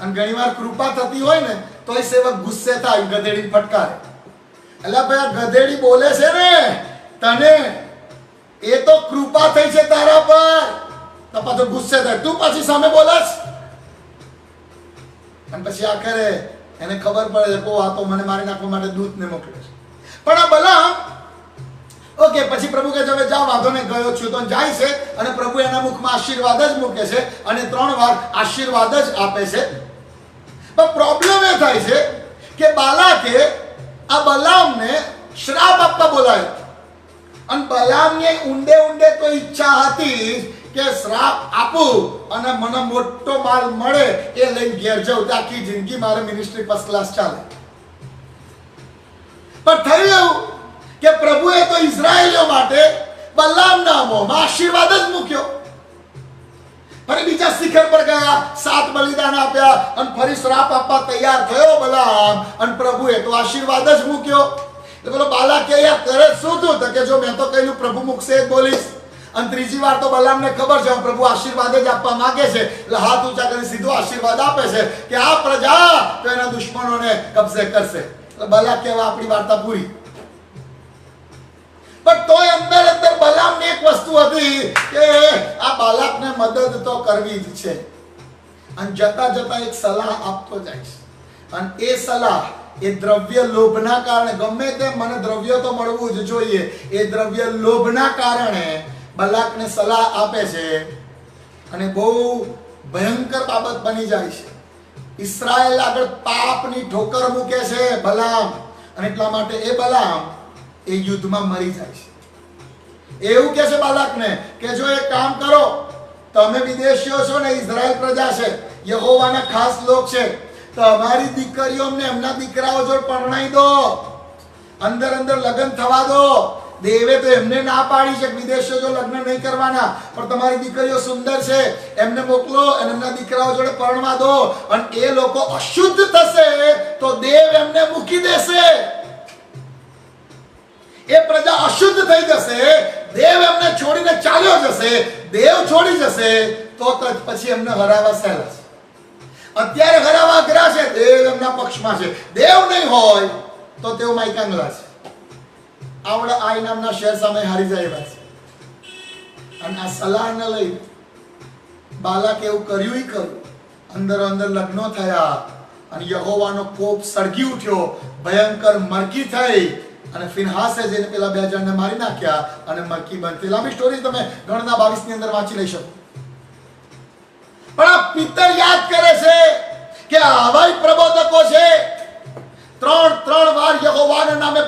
અને ઘણીવાર કૃપા થતી હોય ને તો એ સેવક ગુસ્સે થાય, ગધેડીને ફટકારે. એટલે ભાઈ આ ગધેડી બોલે છે ને તને, એ તો કૃપા થઈ છે તારા પર, તો પાછો ગુસ્સે થાય, તું પાછી સામે બોલસ. અને પછી આખરે એને ખબર પડે છે આ તો મને મારી નાખવા માટે દૂતને મોકલે છે. પણ આ બલામ ઓકે, પછી પ્રભુ કહે છે હવે જા, વાંધો નહીં, ગયો છું તો જાય છે. અને પ્રભુ એના મુખમાં આશીર્વાદ જ મૂકે છે અને 3 વાર આશીર્વાદ જ આપે છે. પણ પ્રોબ્લેમ એ થાય છે કે બાલાકે આ બલામને શ્રાપ આપવા બોલાયો. અને બલામને ઊંડે ઊંડે તો ઈચ્છા હતી કે શ્રાપ આપું અને મને મોટો માલ મળે, એ લઈને ઘેર જાઉં, તો આખી જિંદગી મારે મિનિસ્ટ્રી ફર્સ્ટ ક્લાસ ચાલે. પણ થયું એવું કે પ્રભુએ તો ઇઝરાયેલીઓ માટે બલામના મોંમાં આશીર્વાદ જ મૂક્યો. ફરી બીજા શિખર પર ગયા, 7 બલિદાન આપ્યા અને ફરી શ્રાપ આપવા તૈયાર થયો બલામ, અને પ્રભુએ તો આશીર્વાદ જ મૂક્યો. એટલે પેલો બાલા કે યાર કરે શું તું? તો કે જો મેં તો કહ્યું પ્રભુ મૂકશે જ બોલીશ. અને ત્રીજી વાર તો બલામને ખબર છે પ્રભુ આશીર્વાદ જ આપવા માંગે છે, એટલે હાથ ઊંચા કરી સીધો આશીર્વાદ આપે છે કે આ પ્રજા તો એના દુશ્મનોને કબજે કરશે. એટલે બલાક કહેવા આપણી વાર્તા પૂરી. પણ તોય અંદર અંદર બલામને એક વસ્તુ હતી કે આ બાલાકને મદદ તો કરવી જ છે. અને જતા જતા એક સલાહ આપતો જાય છે. અને એ સલાહ એ દ્રવ્ય લોભના કારણે, ગમે તેમ મને દ્રવ્ય તો મળવું જ જોઈએ, એ દ્રવ્ય લોભના કારણે બલાકને સલાહ આપે છે. અને બહુ ભયંકર બાબત બની જાય છે. ઇસ્રાયેલ આગળ પાપની ઠોકર મૂકે છે બલામ, અને એટલા માટે એ બલામ એ યુદ્ધમાં મરી જાય છે. એવું કહે છે બાલાકને કે જો એક કામ કરો, તમે વિદેશીઓ છો ને, ઇઝરાયલ પ્રજા છે, યહોવાના ખાસ લોક છે, તમારી દીકરીઓ અમને એમના દીકરાઓ જોડે પરણાઈ દો, અંદર અંદર લગ્ન થવા દો. દેવે તો એમને ના પાડી છે વિદેશીઓ જો લગ્ન નહીં કરવાના, પણ તમારી દીકરીઓ સુંદર છે, એમને મોકલો અને એમના દીકરાઓ જોડે પરણવા દો. અને એ લોકો અશુદ્ધ થશે તો દેવ એમને મૂકી દેશે. એ પ્રજા અશુદ્ધ થઈ જશે, દેવ એમને છોડીને ચાલ્યો જશે, દેવ છોડી જશે તો પછી એમને હરાવવા સહેલા છે. અત્યારે હરાવવા અઘરા છે, દેવ એમના પક્ષમાં છે. દેવ નહીં હોય તો તેઓ માઈકાંગલા છે, આવડા આઈ નામના શહેર સામે હારી જાય એવા છે. અને આ સલાહને લઈ બાલાક એવું કર્યું ખરું, અંદર અંદર લગ્નો થયા અને યહોવાનો કોપ સળગી ઉઠ્યો, ભયંકર મરકી થઈ અને ફિનહાસે જઈને પેલા 2 જણને મારી નાખ્યા અને મરકી બંધ થઈ. લાંબી સ્ટોરી તમે ગણના 22 ની અંદર વાંચી લઈ શકો. પણ આ પિત્તર યાદ કરે છે કે આવા પ્રબોધકો છે. ત્રણ વાર યહોવાના નામે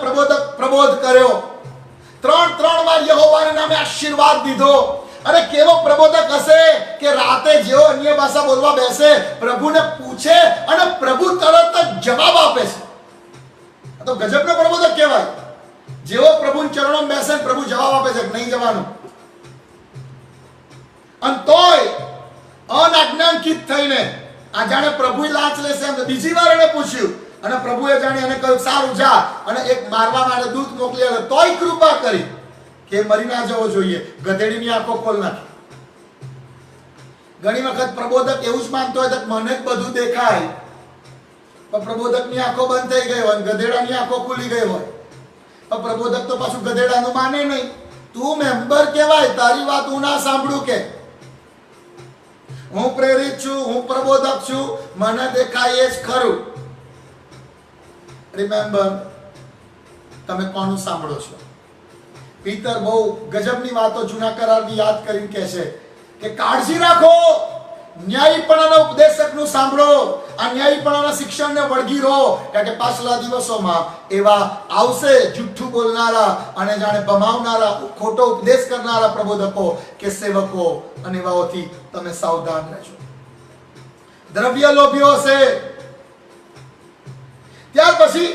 પ્રબોધ કર્યો, ત્રણ વાર યહોવાના નામે આશીર્વાદ દીધો. અને કેવો પ્રબોધક હશે કે રાતે જેવો અન્ય ભાષા બોલવા બેસે, પ્રભુને પૂછે અને પ્રભુ તરત જ જવાબ આપે છે. આ તો ગજબનો પ્રબોધક કહેવાય. જેવો પ્રભુના ચરણોમાં બેસે પ્રભુ જવાબ આપે છે, નહીં જવાનું. અને તોય અનાજ્ઞાંકિત થઈને આ જાણે પ્રભુ લાંચ લેશે એમ બીજી વાર એને પૂછ્યું અને પ્રભુએ જાણે એને કહ્યું સારું જા, અને એક મારવા માટે દૂત મોકલી અને તોય કૃપા કરી કે મરી ના જવો જોઈએ. ગધેડીની આંખો ખોલ નાખી. ઘણી વખત પ્રબોધક એવું જ માનતો હોય કે મને જ બધું દેખાય, પણ પ્રબોધકની આંખો બંધ થઈ ગઈ હોય, ગધેડાની આંખો ખુલી ગઈ હોય. પણ પ્રબોધક તો પાછું ગધેડાનું માને નહીં. તું મેમ્બર કહેવાય, તારી વાત હું ના સાંભળું કે હું પ્રેરિત છું, હું પ્રબોધક છું, મને દેખાય એ જ ખરું. રિમેમ્બર, તમે કોનું સાંભળો છો? પિત્તર બહુ ગજબની વાતો જૂના કરારની યાદ કરીને કહે છે કે કાળજી રાખો, ન્યાયીપણાના ઉપદેશકનું સાંભળો, આ ન્યાયીપણાના શિક્ષણને વળગી રહો, કારણ કે પાછલા દિવસોમાં એવા આવશે જુઠ્ઠું બોલનારા અને જાણે ભમાવનારા, ખોટો ઉપદેશ કરનારા પ્રબોધકો કે સેવકો, અને એવાઓથી તમે સાવધાન રહેજો. દ્રવ્ય લોભીઓ હશે. ત્યાર પછી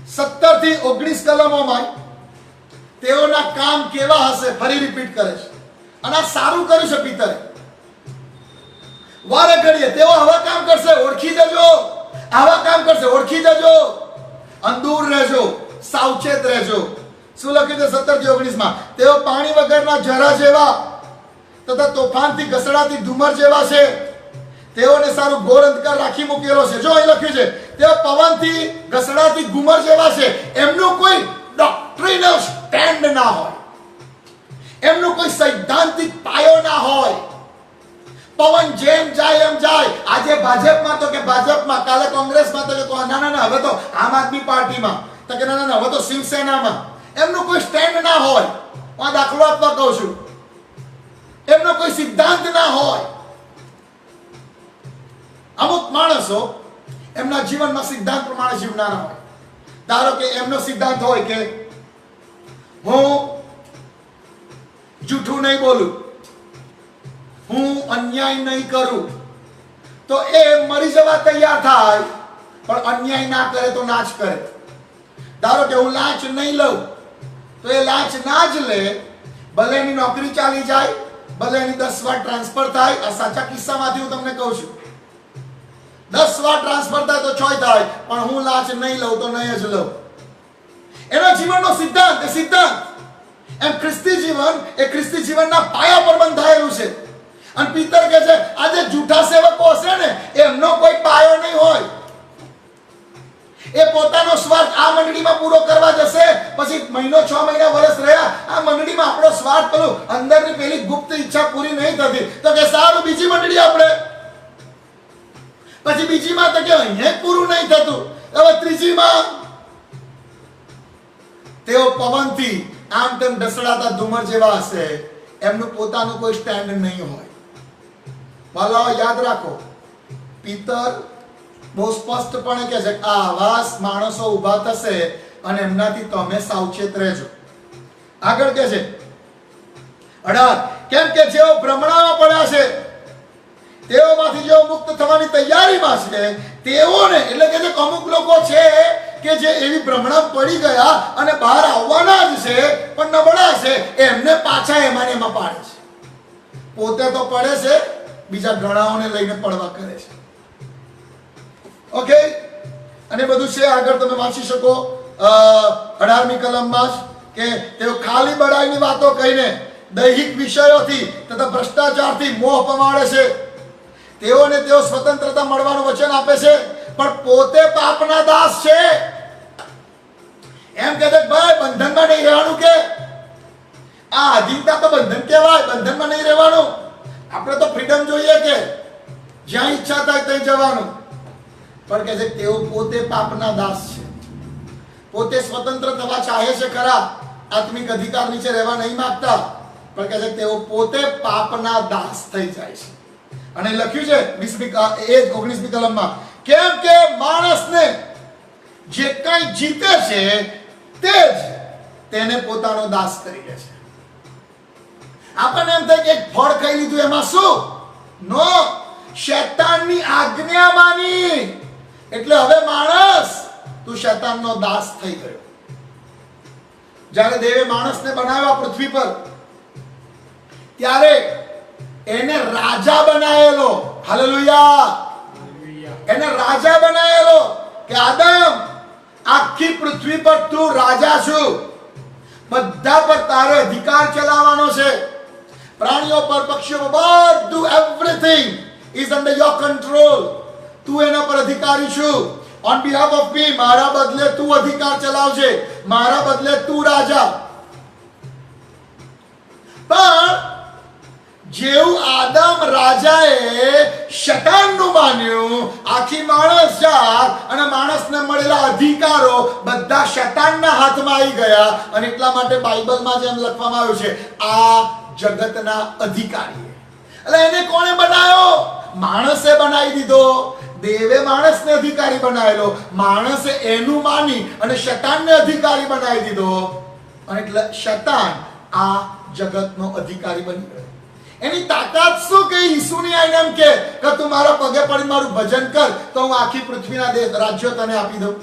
17 થી 19 કલમોમાં તેઓના કામ કેવા હશે ફરી રિપીટ કરે છે. અને આ સારું કર્યું છે પિત્તરે. વારે ઘડીએ તેઓ આવા કામ કરશે, ઓળખી જજો. આવા કામ કરશે, ઓળખી જજો. અંદૂર રહેજો, સાવચેત રહેજો. શું લખ્યું છે 17 થી 19 માં? તેઓ પાણી વગરના ઝરા જેવા તથા તોફાનથી ઘસડાતી ધુમર જેવા છે. તેઓને સારું ઘોર અંધકાર રાખી મૂકેલો છે. જો અહીં લખ્યું છે તેઓ પવનથી ઘસડાતી ઘુમર જેવા છે. એમનું કોઈ ડોક્ટ્રિનલ સ્ટેન્ડ ના હોય, એમનું કોઈ સૈદ્ધાંતિક પાયો ના હોય. પવન જેમ જાય એમ જાય. આજે ભાજપમાં તો કે ભાજપમાં, કાલે કોંગ્રેસમાં તો કે ના હવે તો આમ આદમી પાર્ટીમાં, તો કે ના હવે તો શિવસેનામાં. એમનું કોઈ સ્ટેન્ડ ના હોય. હું દાખલો આપવા કહું છું. એમનો કોઈ સિદ્ધાંત ના હોય. અમુક માણસો એમના જીવનમાં સિદ્ધાંત પ્રમાણે જીવનારા હોય. ધારો કે એમનો સિદ્ધાંત હોય કે હું જૂઠું નહીં બોલું, હું અન્યાય નહીં કરું, તો એ મરી જવા તૈયાર થાય પણ અન્યાય ના કરે તો ના જ કરે. ધારો કે હું લાંચ નહીં લઉં, તો એ લાંચ ના જ લે, ભલે એની નોકરી ચાલી જાય, ભલે એની 10 વાર ટ્રાન્સફર થાય. આ સાચા કિસ્સામાંથી હું તમને કહું છું. 10 વાર ટ્રાન્સફર થાય તો 6 થાય, પણ હું લાંચ નહીં લઉં તો નહીં જ લઉં. એનો જીવનનો સિદ્ધાંત એ સિદ્ધાંત. એમ ખ્રિસ્તી જીવન એ ખ્રિસ્તી જીવનના પાયા પર બંધાયેલું છે. અને પિત્તર કહે છે આજે જૂઠા સેવકો હશે ને, એમનો કોઈ પાયો નહીં હોય. એ પોતાનો સ્વાર્થ આ મંડળીમાં પૂરો કરવા જશે, પછી મહિનો 6 મહિના વર્ષ રહ્યા, આ મંડળીમાં આપણો સ્વાર્થ પેલું અંદરની પેલી ગુપ્ત ઈચ્છા પૂરી નહીં થતી, તો કે સારું બીજી મંડળી આપણે, પછી બીજીમાં તો કે અહીંયા પૂરું નહીં થતું, હવે ત્રીજીમાં. તેઓ પવનથી આમ તેમ ઢસડાતા ધુમર જેવા હશે. એમનું પોતાનું કોઈ સ્ટેન્ડ નહીં હોય. વાલાઓ યાદ રાખો, પિત્તર બહુ સ્પષ્ટપણે કહે છે કે આવા માણસો ઊભા થશે અને એમનાથી તમે સાવચેત રહેજો. આગળ કહે છે 18, કેમ કે જેઓ ભ્રમણામાં પડ્યા છે, તેઓમાંથી જેઓ મુક્ત થવાની તૈયારીમાં છે, તેઓને, એટલે કે અમુક લોકો છે કે જે એવી ભ્રમણા પડી ગયા અને બહાર આવવાના જ છે પણ નબળા છે, એમને પાછા એમાં પાડે છે. પોતે તો પડે છે, બીજા ઘણાઓને લઈને પડવા કરે છે. ઓકે, અને બધું છે આગળ તમે વાંચી શકો 18મી કલમમાં કે તેઓ ખાલી બડાઈની વાતો કહીને દૈહિક વિષયોથી તથા ભ્રષ્ટાચારથી મોહ પમાડે છે. તેઓને તેઓ સ્વતંત્રતા મળવાનું વચન આપે છે, પણ પોતે પાપના દાસ છે. એમ કહે છે ભાઈ બંધનમાં નહીં રહેવાનું, કે આ અધીનતા તો બંધન કહેવાય, બંધનમાં નહીં રહેવાનું. આપણે તો ફ્રીડમ જોઈએ કે જ્યાં ઈચ્છા થાય ત્યાં જવાનું. પણ કહે છે તેઓ પોતે પાપના દાસ છે. પોતે સ્વતંત્ર થવા ચાહે છે ખરા, આત્મિક અધિકાર નીચે રહેવા નહીં માંગતા, પણ કહે છે તેઓ પોતે પાપના દાસ થઈ જાય છે. અને લખ્યું છે 19મી કલમમાં, કેમ કે માણસને જે કંઈ જીતે છે તે જ તેને પોતાનો દાસ કરી લે છે. આપણને એમ થાય કે એક ફળ ખાઈ લીધું એમાં શું? નો, શૈતાનની આજ્ઞા માની એટલે હવે માણસ તું શૈતાનનો દાસ થઈ ગયો. જ્યારે દેવે માણસને બનાવ્યા પૃથ્વી પર ત્યારે એને રાજા બનાવેલો. હાલેલુયા. એને રાજા બનાવેલો કે આદમ આખી પૃથ્વી પર તું રાજા છું, બધા પર તારે અધિકાર ચલાવવાનો છે, પ્રાણીઓ પર, પક્ષીઓ પર, બધું, everything is under your control. તું એના પર અધિકારી છું. ઓન બિહાફ ઓફ મી, મારા બદલે તું અધિકાર ચલાવજે, મારા બદલે તું રાજા. પણ જેવું આદમ રાજાએ શૈતાનનું માન્યું, આખી માણસ જાત અને માણસને મળેલા અધિકારો બધા શૈતાનના હાથમાં આવી ગયા. અને એટલા માટે બાઇબલમાં જેમ લખવામાં આવ્યું છે, આ જગતના અધિકારી. એટલે એને કોણે બનાવ્યો? માણસે બનાવી દીધો. દેવે માણસને અધિકારી બનાવેલો, માણસે એનું માની અને શૈતાનને અધિકારી બનાવી દીધો. અને એટલે શૈતાન આ જગતનો અધિકારી બની ગયો. એની તાકાત શું કે ઈસુની આઈને એમ કે તું મારા પગે પડી મારું ભજન કર તો હું આખી પૃથ્વીના રાજ્યો તને આપી દઉં.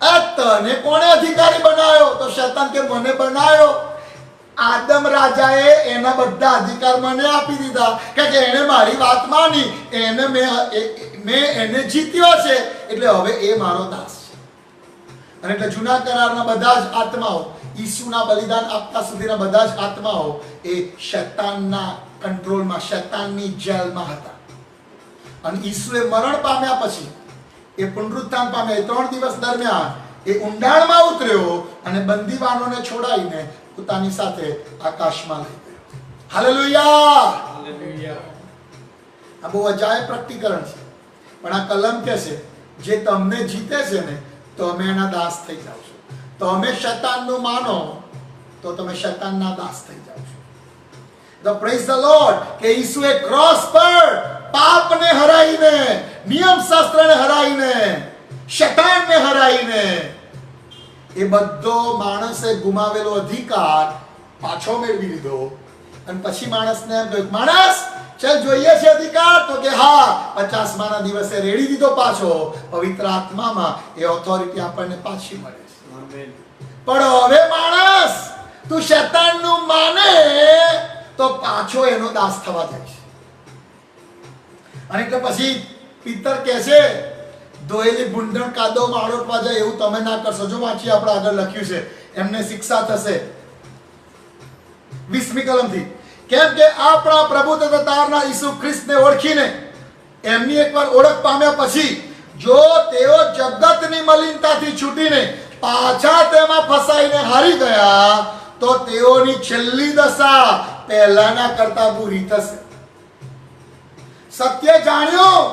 આ તને કોણે અધિકારી બનાવ્યો? તો શૈતાન કે મને બનાવ્યો. આદમ રાજાએ એના બધા અધિકાર મને આપી દીધા કે એને મારી વાત માની, એને મેં એને જીત્યો છે, એટલે હવે એ મારો દાસ છે. અને એટલે જૂના કરારના બધા જ આત્માઓ, ઈસુના બલિદાન આપતા સુધીના બધા જ આત્માઓ એ શૈતાનના કંટ્રોલમાં, શૈતાનની જેલમાં હતા. અને ઈસુએ મરણ પામ્યા પછી એ પુનરુત્થાન પામ્યા, 3 દિવસ દરમિયાન એ ઊંડાણમાં ઉતર્યો અને બંદીવાનોને છોડાવીને પોતાની સાથે આકાશમાં લઈ ગયો. હાલેલુયા. આ બહુ અજાયબ પ્રકટીકરણ છે, પણ આ કલમ કે છે જે તમને જીતે છે ને તમે એના દાસ થઈ જાવ છો. તમે શૈતાનનું માનો તો તમે શૈતાનના દાસ થઈ જાવ છો. ધ પ્રેઝ ધ લોર્ડ કે ઈસુએ ક્રોસ પર પાપને હરાઈને, નિયમ શાસ્ત્રને હરાઈને, શૈતાનને હરાઈને એ બધો માણસે ગુમાવેલો અધિકાર પાછો મેળવી લીધો. અને પછી માણસને એમ કહ્યું, માણસ ચાલ જોઈએ છે અધિકાર, તો કે હા, 50મા દિવસે રેડી દીધો પાછો. પવિત્ર આત્મામાં એ ઓથોરિટી આપણને પાછી મળે છે. પણ હવે માણસ તું શૈતાનનું માને તો પાછો એનો દાસ થવા જાય છે. અને એટલે પછી પિતર કહે છે, ધોયેલી ભૂંડણ કાદવમાં આળોટવા જાય એવું તમે ના કરશો. જો વાંચીએ, આપણે આગળ લખ્યું છે, એમને શિક્ષા થશે 20મી કલમથી. કેમ કે આપણા પ્રભુ તથા તારના ઈસુ ખ્રિસ્તને ઓળખીને એમની એકવાર ઓળખ પામ્યા પછી જો તેઓ જગતની મલિનતાથી છૂટીને પાછા તેમાં ફસાઈને હારી ગયા તો તેઓની છેલ્લી દશા પહેલાના કરતા બુરી થશે. સત્ય જાણ્યું,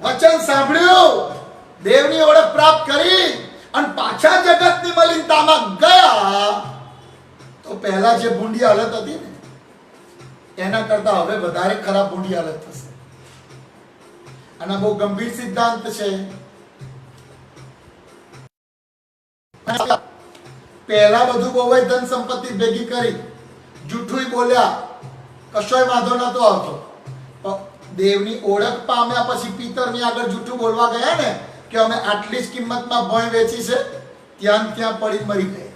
વચન સાંભળ્યું, દેવની ઓળખ પ્રાપ્ત કરી અને પાછા જગતની મલિનતામાં ગયા તો પહેલા જે ભૂંડી હાલત હતી ને એના કરતા હવે વધારે ખરાબ ભૂંડી હાલત થશે. અને બહુ ગંભીર સિદ્ધાંત છે. પહેલા બધું બહુ ધન સંપત્તિ ભેગી કરી, જૂઠું બોલ્યા, કશોય વાંધો નતો આવતો. દેવની ઓળખ પામ્યા પછી પિતરની આગળ જૂઠું બોલવા ગયા ને કે અમે આટલી જ કિંમતમાં ભોંય વેચી છે, ત્યાં પડી મરી ગયા.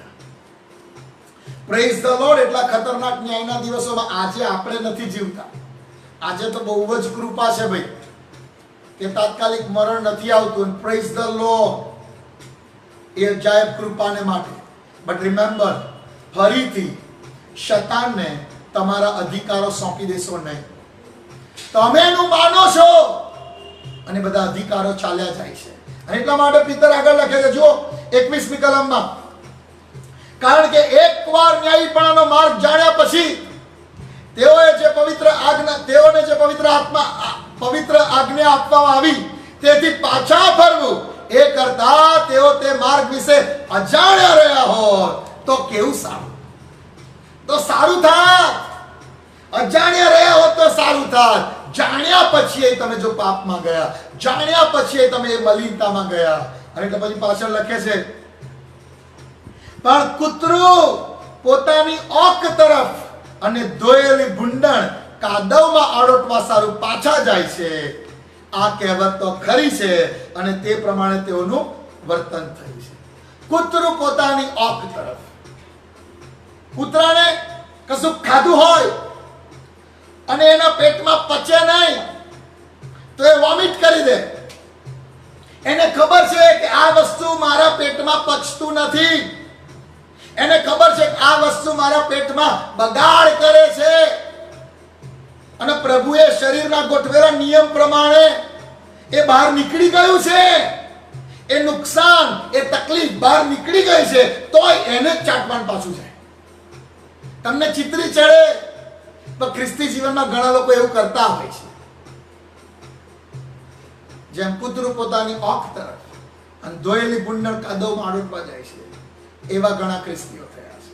Praise the lord. એટલા ખતરનાક ન્યાયના દિવસોમાં આજે આપણે નથી જીવતા. આજે તો બહુ જ કૃપા છે ભાઈ કે તાત્કાલિક મરણ નથી આવતું. Praise the lord. એ અજાયબ કૃપાને માટે. બટ રિમેમ્બર, ફરીથી શૈતાનને તમારા અધિકારો સોંપી દેશો નહીં. તમે એનું માનો છો અને બધા અધિકારો ચાલ્યા જાય છે. અને એટલા માટે પિતર આગળ લખે છે, જો 21મી કલમમાં, કારણ કે એકવાર ન્યાયીપણાનો માર્ગ જાણ્યા પછી તેઓને જે પવિત્ર આજ્ઞા આપવામાં આવી તેથી પાછા ફરવું એ કરતા તેઓ તે માર્ગ વિશે અજાણ્યા રહ્યા હોત તો કેવું સારું, તો સારું થાત. અજાણ્યા રહ્યા હોત તો સારું થાત. જાણ્યા પછી તમે જો પાપમાં ગયા, જાણ્યા પછી તમે એ મલિનતામાં ગયા. અને એટલે પછી પાછળ લખે છે, પણ કૂતરું પોતાની ઓક તરફ અને ધોયેલી ભૂંડણ કાદવમાં આડોટવા સારું પાછા જાય છે. આ કહેવત તો ખરી છે અને તે પ્રમાણે તેઓનું વર્તન થયું છે. કૂતરું પોતાની ઓક તરફ. કૂતરાને કશું ખાધું હોય અને એના પેટમાં પચે નહીં તો એ વોમિટ કરી દે. એને ખબર છે કે આ વસ્તુ મારા પેટમાં પચતું નથી. એને ખબર છે કે આ વસ્તુ મારા પેટમાં બગાડ કરે છે. અને પ્રભુએ શરીરના ગોઠવેલા નિયમ પ્રમાણે એ બહાર નીકળી ગયું છે. એ નુકસાન, એ તકલીફ બહાર નીકળી ગઈ છે, તોય એને જ ચાટવાનું પાછું છે. તમને ચિત્રી ચડે, પણ ખ્રિસ્તી જીવનમાં ઘણા લોકો એવું કરતા હોય છે. જેમ કૂતરું પોતાની ઓખ તરફ અને ધોયેલી ભૂંડણ કાદવમાં આડોટવા જાય છે, એવા ઘણા ખ્રિસ્તીઓ થયા છે.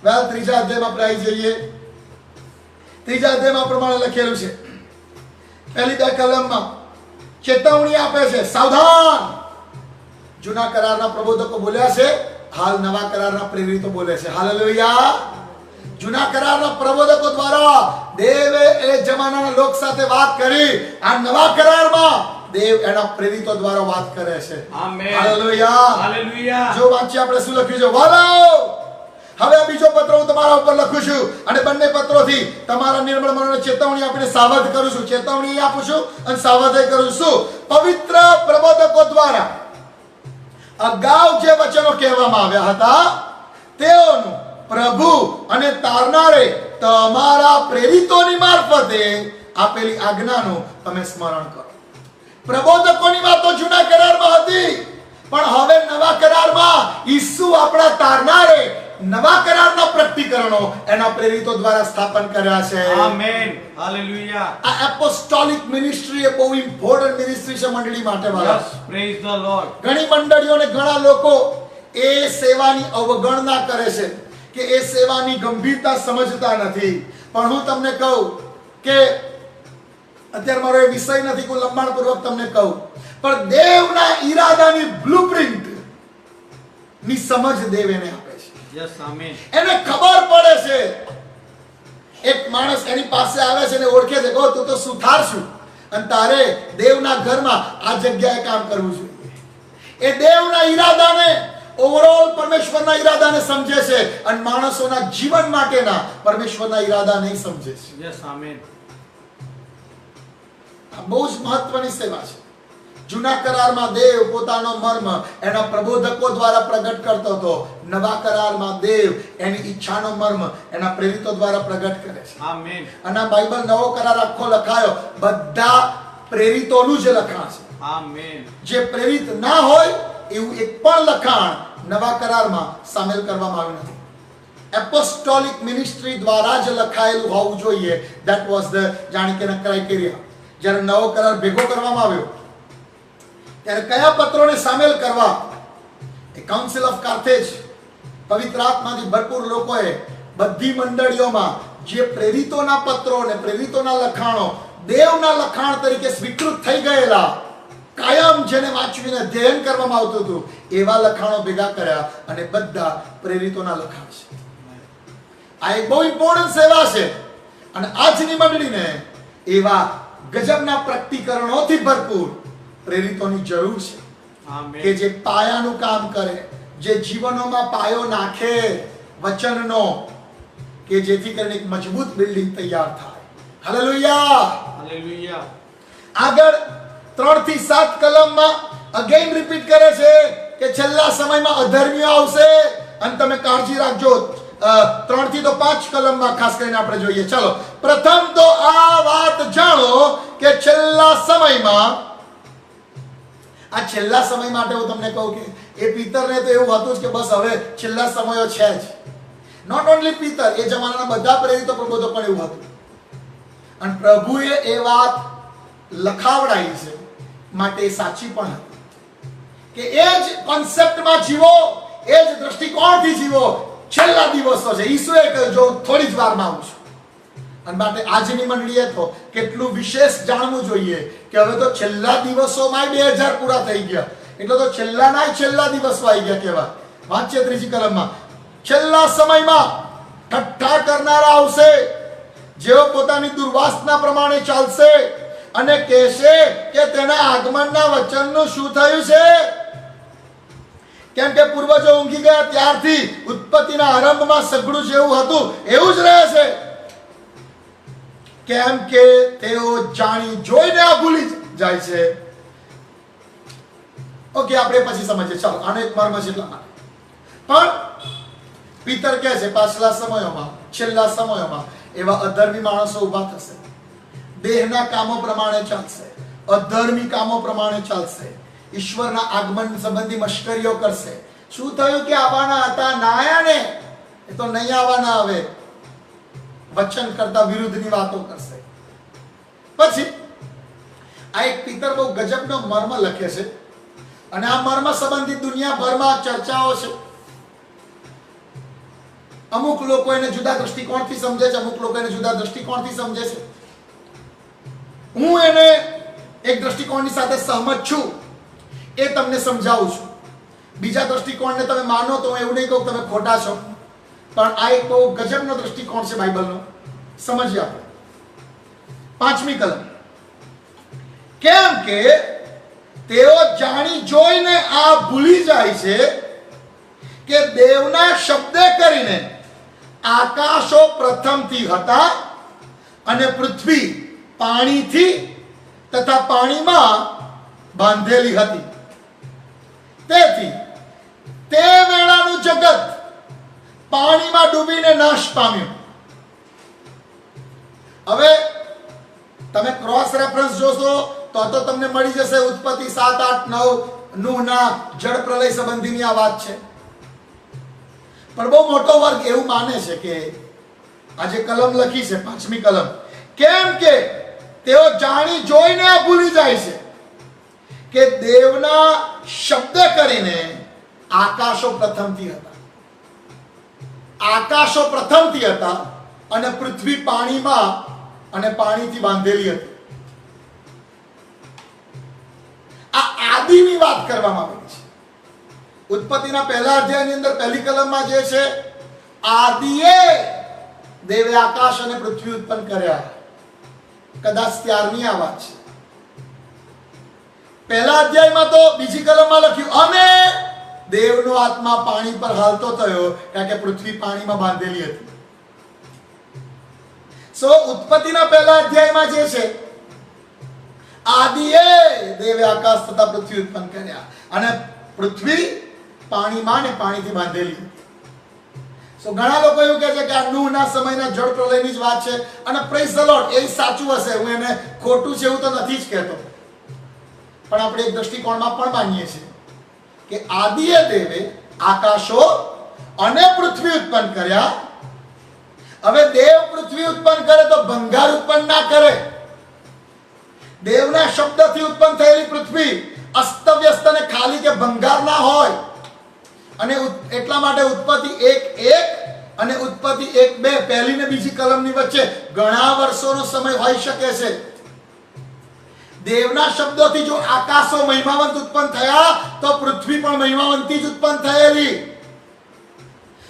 વેલ, ત્રીજા અધ્યાયમાં આપણે આવી જઈએ. ત્રીજા અધ્યાયમાં પ્રમાણે લખેલું છે, પહેલી 2 કલમમાં ચેતવણી આપે છે, સાવધાન. જૂના કરારના પ્રબોધકો બોલ્યા છે, હાલ નવા કરારના પ્રેરિતો બોલે છે. હાલેલુયા. જૂના કરારના પ્રબોધકો દ્વારા દેવે એ જમાનાના લોક સાથે વાત કરી. આ નવા કરારમાં દેવ એના પ્રેરિતો દ્વારા વાત કરે છે. આમેન. હાલેલુયા. હાલેલુયા. જો વાંચીએ આપણે શું લખ્યું છે, વાલો હવે આ બીજો પત્ર હું તમારા ઉપર લખું છું અને બંને પત્રોથી તમારા નિર્મળ મનોને ચેતવણી આપીને સાવધ કરું છું. ચેતવણી આપું છું અને સાવધ કરું છું. પવિત્ર પ્રબોધકો દ્વારા અગાઉ જે વચનો કહેવામાં આવ્યા હતા તેઓનું પ્રભુ અને તારનારે તમારા પ્રેરિતોની મારફતે આપેલી આજ્ઞાનું તમે સ્મરણ કરો. પ્રબોધકોની વાતો જૂના કરારમાં હતી, પણ હવે નવા કરારમાં ઈસુ આપણા તારનારે નવા કરારના પ્રકટીકરણો એના પ્રેરિતો દ્વારા સ્થાપન કર્યા છે. આમેન. હાલેલુયા. આ એપોસ્ટોલિક મિનિસ્ટ્રી એ બહુ ઇમ્પોર્ટન્ટ મિનિસ્ટ્રી છે મંડળી માટે. Yes, praise the Lord. ઘણી મંડળીઓને ઘણા લોકો એ સેવાની અવગણના કરે છે કે એ સેવાની ગંભીરતા સમજતા નથી. પણ હું તમને કહું કે અત્યારે મારો એ વિષય નથી, કોઈ લંબાણપૂર્વક તમને કહું, પણ દેવના ઈરાદાની બ્લુપ્રિન્ટ ની સમજ દેવ એને આપે છે. Yes, amen. એને ખબર પડે છે. એક માણસ એની પાસે આવે છે ને ઓળખે છે, ઓ તું તો સુથાર છું અને તારે દેવના ઘરમાં આ જગ્યાએ કામ કરવું જોઈએ. એ દેવના ઈરાદાને, ઓવરઓલ પરમેશ્વરના ઈરાદાને સમજે છે અને માણસોના જીવન માટેના પરમેશ્વરના ઈરાદા નહીં સમજે છે. Yes, amen. આ બહુ જ મહત્વની સેવા છે. જૂના કરારમાં દેવ પોતાનો મર્મ એના પ્રબોધકો દ્વારા પ્રગટ કરતો હતો. નવા કરારમાં દેવ એની ઈચ્છાનો મર્મ એના પ્રેરિતો દ્વારા પ્રગટ કરે છે. આમેન. અને બાઇબલ નવો કરાર આખો લખાયો બધા પ્રેરિતોનું જ લખાણ છે. આમેન. જે પ્રેરિત ના હોય એવું એક પણ લખાણ નવા કરારમાં સામેલ કરવામાં આવ્યું નથી. એપોસ્ટોલિક મિનિસ્ટ્રી દ્વારા જ લખાયેલું હોવું જોઈએ. ધેટ વોઝ ધ જાણે કે ક્રાઇટેરિયા. જ્યારે નવો કરાર ભેગો કરવામાં આવ્યો ત્યારે કયા પત્રોને સામેલ કરવા? એ કાઉન્સિલ ઓફ કાર્થેજ, પવિત્ર આત્માથી ભરપૂર લોકોએ બધી મંડળીઓમાં જે પ્રેરિતોના પત્રો અને પ્રેરિતોના લખાણો દેવના લખાણ તરીકે સ્વીકૃત થઈ ગયેલા, કાયમ જેને વાંચવીને અધ્યયન કરવામાં આવતું હતું, એવા લખાણો ભેગા કર્યા અને બધા પ્રેરિતોના લખાણ છે. આ એક બહુ ઇમ્પોર્ટન્ટ સેવા છે અને આજની મંડળીને એવા ગજબના પ્રકટીકરણોથી ભરપૂર પ્રેરિતોની જરૂર છે. આમેન. કે જે પાયાનું કામ કરે, જે જીવનોમાં પાયો નાખે વચનનો, કે જેથી કરીને એક મજબૂત બિલ્ડિંગ તૈયાર થાય. હાલેલુયા. હાલેલુયા. આગળ 3 થી 7 કલમમાં અગેન રિપીટ કરે છે કે છેલ્લા સમયમાં અધર્મીઓ આવશે અને તમે કાળજી રાખજો. 3 થી તો 5 કલમમાં ખાસ કરીને આપણે જોઈએ. ચલો, પ્રથમ તો આ વાત જાણો કે છેલ્લા સમયમાં, આ છેલ્લા સમય માટે હું તમને કહું કે એ પિતરને તો એવું હતું જ કે બસ હવે છેલ્લા સમયો છે જ. નોટ ઓનલી પિતર, એ જમાનાના બધા પ્રેરિતો પ્રબોધકો પણ એવું હતું. અને પ્રભુએ એ વાત લખાવડાવી છે માટે એ સાચી પણ હતી. કે એ જ કોન્સેપ્ટમાં જીવો, એ જ દ્રષ્ટિકોણથી જીવો. છેલ્લા દિવસો છે. ઈસુએ કહ્યું જો થોડી જ વારમાં આવું છું. અને માટે આજની મંડળીએ તો કેટલું વિશેષ જાણવું જોઈએ કે હવે તો છેલ્લા દિવસોમાં 2000 પૂરા થઈ ગયા, એટલે તો છેલ્લા દિવસો આવી ગયા કેવા. વાંચીએ 3જી કલમમાં, છેલ્લા સમયમાં ઠઠ્ઠા કરનારા આવશે, જેઓ પોતાની દુર્વાસના પ્રમાણે ચાલશે અને કહેશે કે તેના આગમનના વચનનું શું થયું છે. કેમ કે પૂર્વજો ઊંઘી ગયા ત્યારથી ઉત્પત્તિના આરંભમાં સઘળું જેવું હતું એવું જ રહે છે. કેમ કે તેઓ જાણી જોઈને આ ભૂલી જાય છે. ઓકે, આપણે પછી સમજીએ. ચાલો, આને એક મર્મ છે એટલા માટે. પણ પિતર કહે છે પાછલા સમયોમાં, છેલ્લા સમયોમાં એવા અધર્મી માણસો ઊભા થશે, દેહના કામો પ્રમાણે ચાલશે, અધર્મી કામો પ્રમાણે ચાલશે, ઈશ્વરના આગમન સંબંધી મશ્કરીઓ કરશે. શું થયું કે આવવાના હતા, ના આયા ને, એ તો નહીં આવવાના. હવે વચન કરતા વિરુદ્ધની વાતો કરશે. પછી આ એક પિતર બહુ ગજબનો મર્મ લખે છે અને આ મર્મ સંબંધી દુનિયાભરમાં ચર્ચાઓ છે. અમુક લોકો એને જુદા દ્રષ્ટિકોણથી સમજે છે, અમુક લોકો એને જુદા દ્રષ્ટિકોણથી સમજે છે. હું એને એક દ્રષ્ટિકોણની સાથે સહમત છું, એ તમને સમજાવું છું. બીજા દ્રષ્ટિકોણને તમે માનો તો હું એવું નહીં કહું તમે ખોટા છો, પણ આ એક બહુ ગજબનો દ્રષ્ટિકોણ છે બાઇબલનો. સમજીએ આપણે. 5મી કલમ, કેમ કે તેઓ જાણી જોઈને આ ભૂલી જાય છે કે દેવના શબ્દે કરીને આકાશો પ્રથમથી હતા અને પૃથ્વી પાણીથી તથા પાણીમાં બાંધેલી હતી. તેથી તે વેળાનું જગત પાણીમાં ડૂબીને નાશ પામ્યું. હવે તમે ક્રોસ રેફરન્સ જોશો તો તમને મળી જશે ઉત્પત્તિ 7, 8, 9 નૂહના જળ પ્રલય સંબંધીની આ વાત છે. પણ બહુ મોટો વર્ગ એવું માને છે કે આ જે કલમ લખી છે 5મી કલમ, કેમ કે તેઓ જાણી જોઈને આ ભૂલી જાય છે કે દેવના શબ્દ કરીને આકાશો પ્રથમથી હતા. આકાશો પ્રથમથી હતા અને પૃથ્વી પાણીમાં અને પાણીથી બાંધેલી હતી. આ આદિની વાત કરવામાં આવી છે. ઉત્પત્તિના પહેલા અધ્યાયની અંદર પહેલી કલમમાં જે છે, આદિએ દેવે આકાશ અને પૃથ્વી ઉત્પન્ન કર્યા. કદાચ ત્યારની આ વાત છે. પહેલા અધ્યાયમાં તો બીજી કલમમાં લખ્યું અને દેવનો આત્મા પાણી પર હાલતો થયો, કારણ કે પૃથ્વી પાણીમાં બાંધેલી હતી. સો ઉત્પત્તિના પહેલા અધ્યાયમાં જે છે, આદિએ દેવે આકાશ તથા પૃથ્વી ઉત્પન્ન કર્યા અને પૃથ્વી પાણીમાં ને પાણીથી બાંધેલી હતી. સો ઘણા લોકો એવું કહે છે કે આ નૂહના સમયના જળ પ્રલયની જ વાત છે અને પ્રેઝ ધ લોર્ડ, એ સાચું હશે. હું એને ખોટું છે એવું તો નથી જ કહેતો, પણ આપણે એક દ્રષ્ટિકોણમાં પણ માનીએ છીએ કે આદિએ દેવે આકાશો અને પૃથ્વી ઉત્પન્ન કર્યા. હવે દેવ પૃથ્વી ઉત્પન્ન કરે તો ભંગાર ઉત્પન્ન ના કરે. દેવના શબ્દથી ઉત્પન્ન થયેલી પૃથ્વી અસ્તવ્યસ્ત અને ખાલી કે ભંગાર ના હોય. અને એટલા માટે ઉત્પત્તિ 1:1 અને ઉત્પત્તિ 1:2 પહેલી ને બીજી કલમની વચ્ચે ઘણા વર્ષોનો સમય હોઈ શકે છે. દેવના શબ્દોથી જો આકાશો મહિમાવંત ઉત્પન્ન થયા તો પૃથ્વી પણ મહિમાવંતી જ ઉત્પન્ન થયેલી.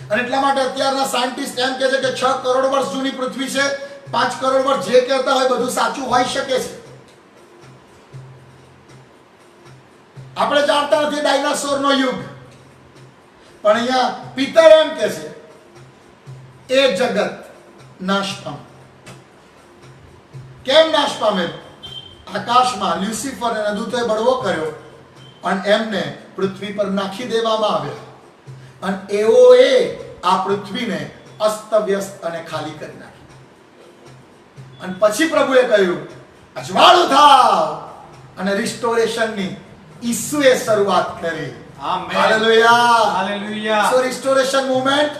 અને એટલા માટે અત્યારના સાયન્ટિસ્ટ એમ કહે છે કે 6 કરોડ વર્ષ જૂની પૃથ્વી છે. 5 કરોડ વર્ષ જે કહેતા હોય બધું સાચું હોઈ શકે છે. આપણે જાણતા નથી ડાયનાસોરનો યુગ, પણ અહીંયા પિતર એમ કહે છે એ જગત નાશ પામે. કેમ નાશ પામે? આકાશમાં લ્યુસિફર અને દૂતોએ બળવો કર્યો અને એમને પૃથ્વી પર નાખી દેવામાં આવ્યા અને એઓએ આ પૃથ્વીને અસ્તવ્યસ્ત અને ખાલી કરી નાખી. અને પછી પ્રભુએ કહ્યું અજવાળું થાવ અને રિસ્ટોરેશનની ઈસુએ શરૂઆત કરી. આમેન. હાલેલુયા. હાલેલુયા. સો રિસ્ટોરેશન મૂવમેન્ટ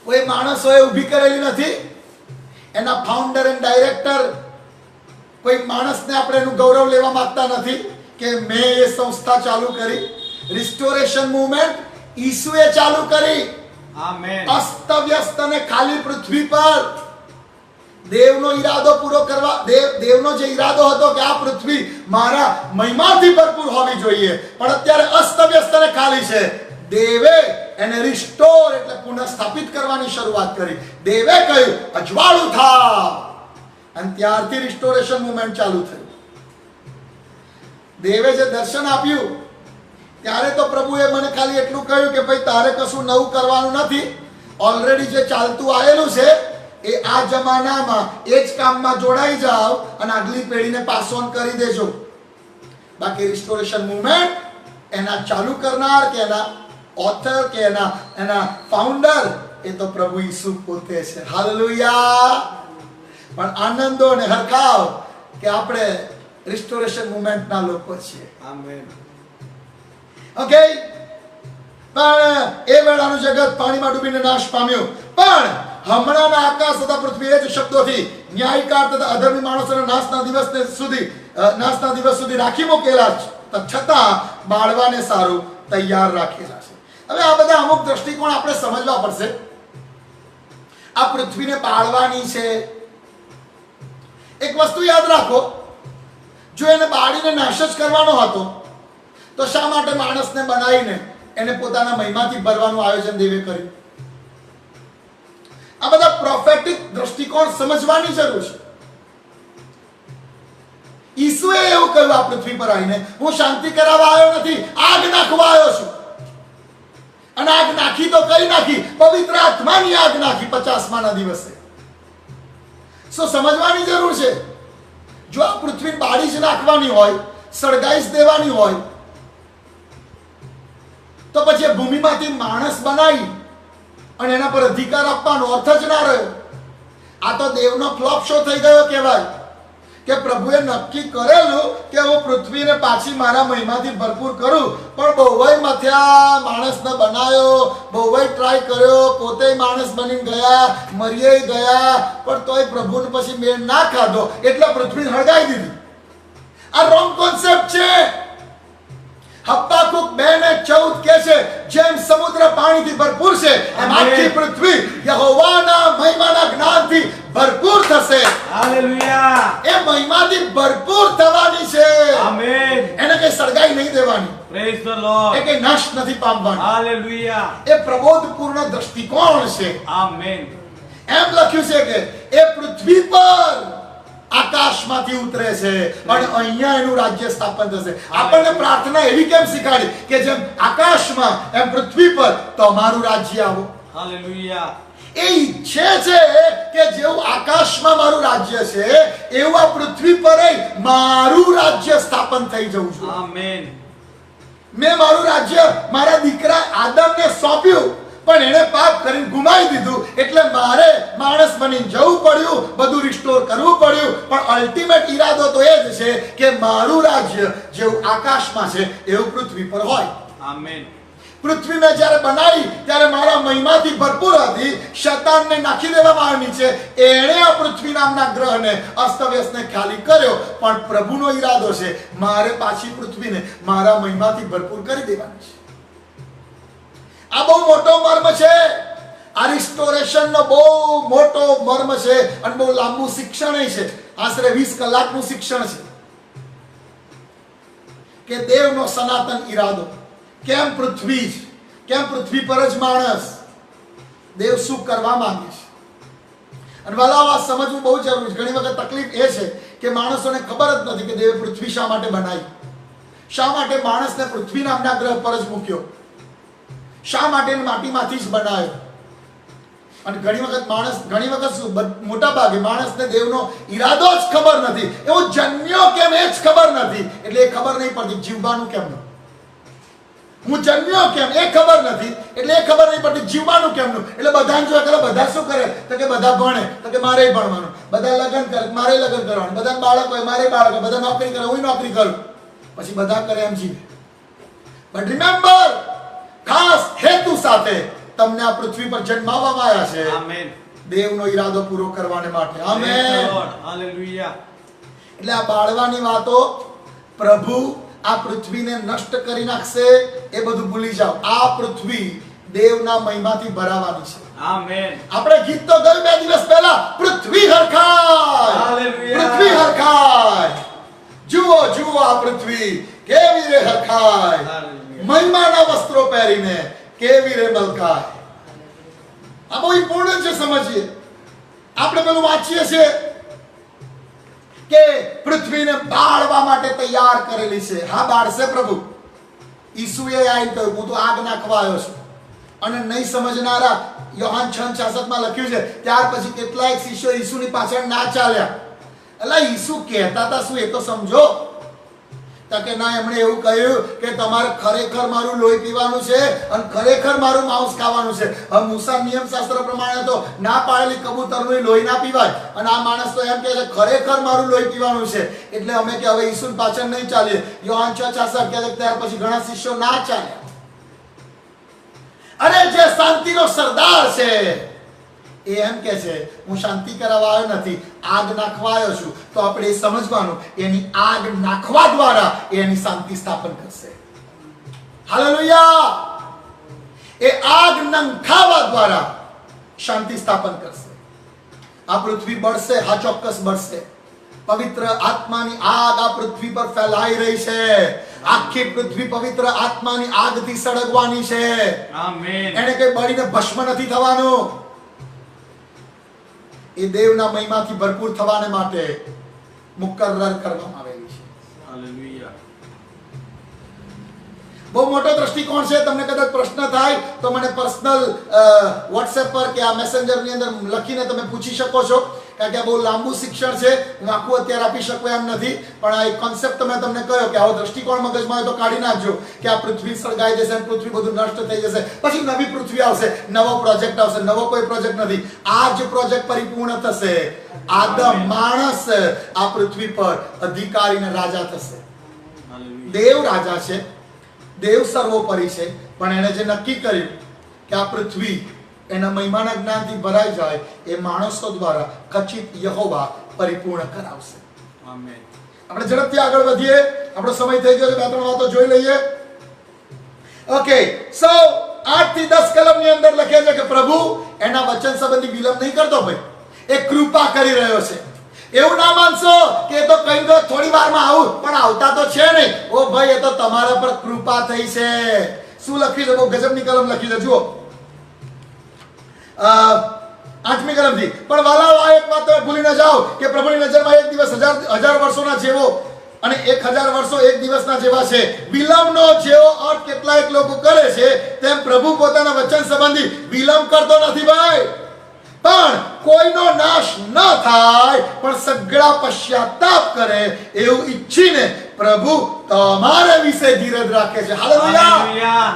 કોઈ માણસોએ ઊભી કરેલી નથી. એના ફાઉન્ડર એન્ડ ડાયરેક્ટર કોઈ માણસને આપણે એનું ગૌરવ લેવા માંગતા નથી કે મેં એ સંસ્થા ચાલુ કરી, રિસ્ટોરેશન મૂવમેન્ટ ઈસુએ ચાલુ કરી. Amen. અસ્તવ્યસ્ત અને ખાલી પૃથ્વી પર દેવનો ઈરાદો પૂરો કરવા, દેવનો જે ઈરાદો હતો કે આ પૃથ્વી મારા મહિમાથી ભરપૂર હોવી જોઈએ, પણ અત્યારે અસ્તવ્યસ્ત અને ખાલી છે. દેવે એને રિસ્ટોર એટલે પુનઃસ્થાપિત કરવાની શરૂઆત કરી. દેવે કહ્યું અજવાળું થાવ, અને ત્યારથી રિસ્ટોરેશન મૂવમેન્ટ ચાલુ થયું. દેવે જે દર્શન આપ્યું ત્યારે તો પ્રભુએ મને ખાલી એટલું કહ્યું કે ભાઈ તારે કશું નવું કરવાનું નથી, ઓલરેડી જે ચાલતું આવેલું છે એ આ જમાનામાં એ જ કામમાં જોડાઈ જાઓ અને આગલી પેઢીને પાસ ઓન કરી દેજો. બાકી રિસ્ટોરેશન મૂવમેન્ટ એના ચાલુ કરનાર કે એના ઓથર કે એના ફાઉન્ડર એ તો પ્રભુ ઈસુ પોતે છે. હાલેલુયા. પણ આનંદો અને હરખાવ કે આપણે રિસ્ટોરેશન મૂવમેન્ટના લોકો છીએ. Amen. ઓકે. પણ એ વેળાનું જગત પાણીમાં ડૂબીને નાશ પામ્યું, પણ હમણાંના આકાશ તથા પૃથ્વી એ જ શબ્દોથી ન્યાયકાર તથા અધર્મી માણસોને નાશના દિવસ સુધી રાખી મૂકેલા છતાં બાળવાને સારું તૈયાર રાખેલા છે. હવે આ બધા અમુક દ્રષ્ટિકોણ આપણે સમજવા પડશે. આ પૃથ્વીને બાળવાની છે. એક વસ્તુ યાદ રાખો, જો એને બાળીને નાશ જ કરવાનો હતો તો શા માટે માણસને બનાવીને એને પોતાના મહિમાથી ભરવાનું આયોજન દેવે કર્યું? આ બધા પ્રોફેટિક દ્રષ્ટિકોણ સમજવાની જરૂર છે. ઈસુએ એવું કહ્યું આ પૃથ્વી પર આવીને, હું શાંતિ કરાવવા આવ્યો નથી, આગ નાખવા આવ્યો છું. અને આગ નાખી તો કઈ નાખી? પવિત્ર આત્માની આગ નાખી 50મા દિવસે. સો સમજવાની જરૂર છે. જો આ પૃથ્વી બાળી જ નાખવાની હોય, સળગાઈ જ દેવાની હોય, તો પછી એ ભૂમિમાંથી માણસ બનાવી અને એના પર અધિકાર આપવાનો અર્થ જ ના રહ્યો. આ તો દેવનો ફ્લોપ શો થઈ ગયો કહેવાય. કે પ્રભુએ નક્કી કરેલું કે હું પૃથ્વીને પાછી મારા મહિમાથી ભરપૂર કરું, પણ બહુય મથ્યા, માણસને બનાવ્યો, બહુય ટ્રાય કર્યો, પોતે માણસ બની ગયા, મરીએ ગયા, પણ તોય પ્રભુને પછી મેળ ના ખાધો એટલે પૃથ્વી હળગાઈ દીધી. આ રોંગ કોન્સેપ્ટ છે. હબ્બાકુક 2:14 કહે છે જેમ સમુદ્ર પાણીથી ભરપૂર છે એમ આખી પૃથ્વી યહોવાના મહિમાના જ્ઞાનથી ભરપૂર થશે. Hallelujah. એ મહિમાથી ભરપૂર થવાની છે. Amen. એને કઈ સળગાઈ નહીં દેવાની, Praise the Lord. એ કઈ નાશ નથી પામવાની. Hallelujah. એ પ્રબોધપૂર્ણ દ્રષ્ટિકોણ છે. Amen. એમ લખ્યું છે કે એ પૃથ્વી પર આકાશમાંથી ઉતરે છે અને અહીંયા એનું રાજ્ય સ્થાપન થશે. આપણને પ્રાર્થના એવી કેમ શીખાડી કે જેમ આકાશમાં એમ પૃથ્વી પર તમારું રાજ્ય આવો. Hallelujah. એ ઈચ્છે છે કે જેવું આકાશમાં મારું રાજ્ય છે એવું આ પૃથ્વી પર મારું રાજ્ય સ્થાપન થઈ જવું જોઈએ. Amen. મેં મારું રાજ્ય મારા દીકરા આદમને સોંપ્યું, પણ એને પાપ કરીને ગુમાવી દીધું, એટલે મારે માણસ બની જવું પડ્યું, બધું રિસ્ટોર કરવું પડ્યું. પણ અલ્ટિમેટ ઈરાદો તો એ જ છે કે મારું રાજ્ય જેવું આકાશમાં છે એવું પૃથ્વી પર હોય. Amen. પૃથ્વી મેં જ્યારે બનાવી ત્યારે મારા મહિમાથી ભરપૂર હતી. શૈતાનને નાખી દેવામાં આવ્યો છે. એણે આ પૃથ્વી નામના ગ્રહને અસ્તવ્યસ્તને ખાલી કર્યો, પણ પ્રભુનો ઈરાદો છે મારે પાછી પૃથ્વીને મારા મહિમાથી ભરપૂર કરી દેવાની છે. આ બહુ મોટો મર્મ છે. આ રિસ્ટોરેશનનો બહુ મોટો મર્મ છે અને બહુ લાંબુ શિક્ષણ છે. આશરે 20 કલાકનું શિક્ષણ છે કે દેવનો સનાતન ઈરાદો. કેમ પૃથ્વી પર જ માણસ? દેવ શું કરવા માંગે છે? અને વાલા વાત સમજવું બહુ જરૂરી છે. ઘણી વખત તકલીફ એ છે કે માણસોને ખબર જ નથી કે દેવે પૃથ્વી શા માટે બનાવી, શા માટે માણસને પૃથ્વી નામના ગ્રહ પર જ મૂક્યો, શા માટે માટીમાંથી જ બનાવ્યો. અને ઘણી વખત શું મોટા ભાગે માણસને દેવનો ઈરાદો જ ખબર નથી. એવો જન્મ્યો કેમ એ જ ખબર નથી, એટલે એ ખબર નહીં પડતી જીવવાનું કેમનું. હું જન્મ્યો કેમ એ ખબર નથી, એટલે એ ખબર નહીં પડતી જીવવાનું કેમનું. એટલે બધાને જોયા કરે, બધા શું કરે તો કે બધા ભણે તો કે મારે ભણવાનું, બધા લગ્ન કરે મારે લગ્ન કરવાનું, બધા બાળક હોય મારે બાળક હોય, બધા નોકરી કરે હું નોકરી કરું, પછી બધા કરે એમ જીવે. બટ રિમેમ્બર, ખાસ હેતુ સાથે તમને આ પૃથ્વી પર જન્માવવામાં આવ્યા છે. Amen. દેવનો ઈરાદો પૂરો કરવાને માટે. Praise the amen. Lord. Hallelujah. એટલે આ બાળવાની વાતો પ્રભુ આ પૃથ્વીને નષ્ટ કરી નાખશે એ બધું ભૂલી જાઓ. આ પૃથ્વી દેવના મહિમાથી ભરાવાની છે. આમેન. આપણે ગીત તો ગાયું 2 દિવસ પહેલા, પૃથ્વી હરખાય, હાલેલુયા. પૃથ્વી હરખાય. જુઓ જુઓ આ પૃથ્વી કેવી રે હરખાય, હાલેલુયા. મહિમાના વસ્ત્રો પહેરીને કેવી રે મલકાય. આ બહુ ઇમ્પોર્ટન્ટ છે, સમજીએ. આપણે પેલું વાંચીએ છીએ કે પૃથ્વીને બાળવા માટે તૈયાર કરેલી છે. હા, બાળશે પ્રભુ. ઈસુએ આવીને કહ્યું, હું તો આગ નાખવા આવ્યો છું. અને નહીં સમજનારા યોહાન 6:66 માં લખ્યું છે, ત્યાર પછી કેટલાક શિષ્યો ઈસુની પાછળ ના ચાલ્યા. એટલે ઈસુ કહેતા હતા શું એ તો સમજો. તો કે ના, એમણે એવું કહ્યું કે તમારે ખરેખર મારું લોહી પીવાનું છે અને ખરેખર મારું માંસ ખાવાનું છે. હવે મૂસા નિયમશાસ્ત્ર પ્રમાણે તો ના પાડેલી કબૂતરનું લોહી ના પીવાય, અને આ માણસ તો એમ કહે છે ખરેખર મારું લોહી પીવાનું છે. એટલે અમે કે હવે ઈસુની પાછળ નહીં ચાલીએ. યોહાન 6:66 કહે છે ત્યાર પછી ઘણા શિષ્યો ના ચાલ્યા. અને જે શાંતિનો સરદાર છે એ એમ કે છે હું શાંતિ કરાવવા આવ્યો નથી, આગ નાખવા આવ્યો છું. તો આપણે એ સમજવાનું, એની આગ નાખવા દ્વારા એની શાંતિ સ્થાપન કરશે. હાલેલુયા. એ આગ નંખાવા દ્વારા શાંતિ સ્થાપન કરશે. આ પૃથ્વી બળશે, હા ચોક્કસ બળશે. પવિત્ર આત્માની આગ આ પૃથ્વી પર ફેલાઈ રહી છે. આખી પૃથ્વી પવિત્ર આત્માની આગથી સળગવાની છે. આમેન. એને કઈ બળીને ભસ્મ નથી થવાનું. એ દેવના મહિમાથી ભરપૂર થવાને માટે મુકર્રર કરવામાં આવેલી છે. હાલેલુયા. બહુ મોટો દ્રષ્ટિકોણ છે. તમને કદાચ પ્રશ્ન થાય તો મને પર્સનલ WhatsApp પર કે આ મેસેન્જર ની અંદર લખીને તમે પૂછી શકો છો, કારણ કે આ બહુ લાંબુ શિક્ષણ છે. હું આખું અત્યારે આપી શકું એમ નથી, પણ આ એક કોન્સેપ્ટ મેં તમને કહ્યો કે આવો દ્રષ્ટિકોણ મગજમાં હોય તો કાઢી નાખજો કે આ પૃથ્વી સળગાઈ જશે, પૃથ્વી બધું નષ્ટ થઈ જશે, પછી નવી પૃથ્વી આવશે, નવો પ્રોજેક્ટ આવશે. નવો કોઈ પ્રોજેક્ટ નથી. આ જ પ્રોજેક્ટ પરિપૂર્ણ થશે. આદમ માણસ આ પૃથ્વી પર અધિકારી અને રાજા થશે. હાલેલુયા. દેવ રાજા છે, દેવ સર્વોપરી છે, પણ એને જે નક્કી કર્યું કે આ પૃથ્વી એના મહિમાના જ્ઞાનથી ભરાઈ જાય, એ માણસો દ્વારા ખચિત યહોવા પરિપૂર્ણ કરાવશે. આમેન. આપણે ઝડપથી આગળ વધીએ. આપણો સમય થઈ ગયો છે. 2-3 વાતો જોઈ લઈએ. ઓકે, સો 8 થી 10 કલમની અંદર લખે છે કે પ્રભુ એના વચન સંબંધી વિલંબ નહીં કરતો ભાઈ, એ કૃપા કરી રહ્યો છે. એવું ના માનશો કે એ તો કઈ ગયો થોડી વારમાં આવું, પણ આવતા તો છે નહીં. ઓ ભાઈ, એ તો તમારા પર કૃપા થઈ છે. શું લખ્યું છે? બહુ ગજબની કલમ લખી છે. જુઓ 8મી કલમથી, પણ વાલાઓ આ એક વાત તમે ભૂલી ન જાઓ કે પ્રભુની નજરમાં એક દિવસ હજાર વર્ષોના જેવો અને 1000 વર્ષો એક દિવસના જેવા છે. વિલંબનો જેવો અર્થ કેટલાક લોકો કરે છે, તેમ પ્રભુ પોતાના વચન સંબંધી વિલંબ કરતો નથી ભાઈ. પણ કોઈનો નાશ ન થાય, પણ સગળા પશ્ચાતાપ કરે એવું ઈચ્છીને પ્રભુ તમારા વિશે ધીરજ રાખે છે. હાલેલુયા. હાલેલુયા.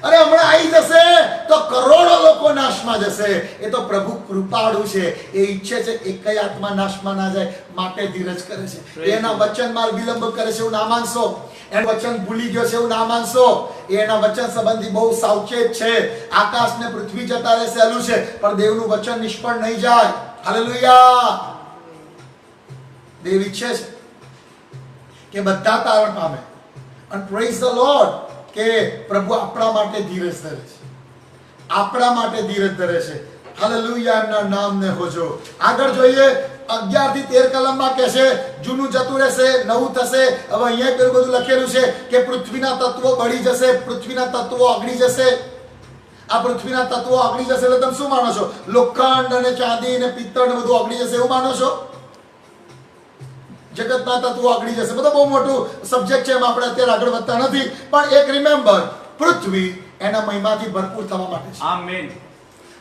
અરે હમણાં આવી જશે તો કરોડો લોકો નાશમાં જશે. એ તો પ્રભુ કૃપાળુ છે. એ ઈચ્છે છે એકય આત્મા નાશમાં ના જાય, માટે ધીરજ કરે છે. એના વચનમાં વિલંબ કરે છે એવું ના માનશો. એનું વચન ભૂલી ગયો છે એવું ના માનશો. એના વચન સંબંધી બહુ સાવચેત છે. આકાશ ને પૃથ્વી જતા રહે સહેલું છે, પણ દેવનું વચન નિષ્ફળ નહીં જાય. હાલેલુયા. દેવ ઈચ્છે છે કે બધા તારણ પામે. અને પ્રેઝ ધ લોર્ડ કે પ્રભુ આપણા માટે ધીરજ ધરે છે. આપણા માટે ધીરજ ધરે છે. હાલેલુયા. એમના નામને હોજો. આગળ જોઈએ 11 થી 13 કલમમાં કહે છે જૂનું જતું રહેશે, નવું થશે. હવે અહીંયા પેલું બધું લખેલું છે કે પૃથ્વીના તત્વો બળી જશે, પૃથ્વીના તત્વો ઓગળી જશે. આ પૃથ્વીના તત્વો ઓગળી જશે એટલે તમે શું માનો છો? લોખંડ અને ચાંદી અને પિત્તળ ને બધું ઓગળી જશે એવું માનો છો? જગતના તત્વો ઓગળી જશે. બધો બહુ મોટું સબ્જેક્ટ છે, એમાં આપણે અત્યારે આગળ વધતા નથી. પણ એક રિમેમ્બર, પૃથ્વી એના મહિમાથી ભરપૂર થવા માટે છે. આમેન.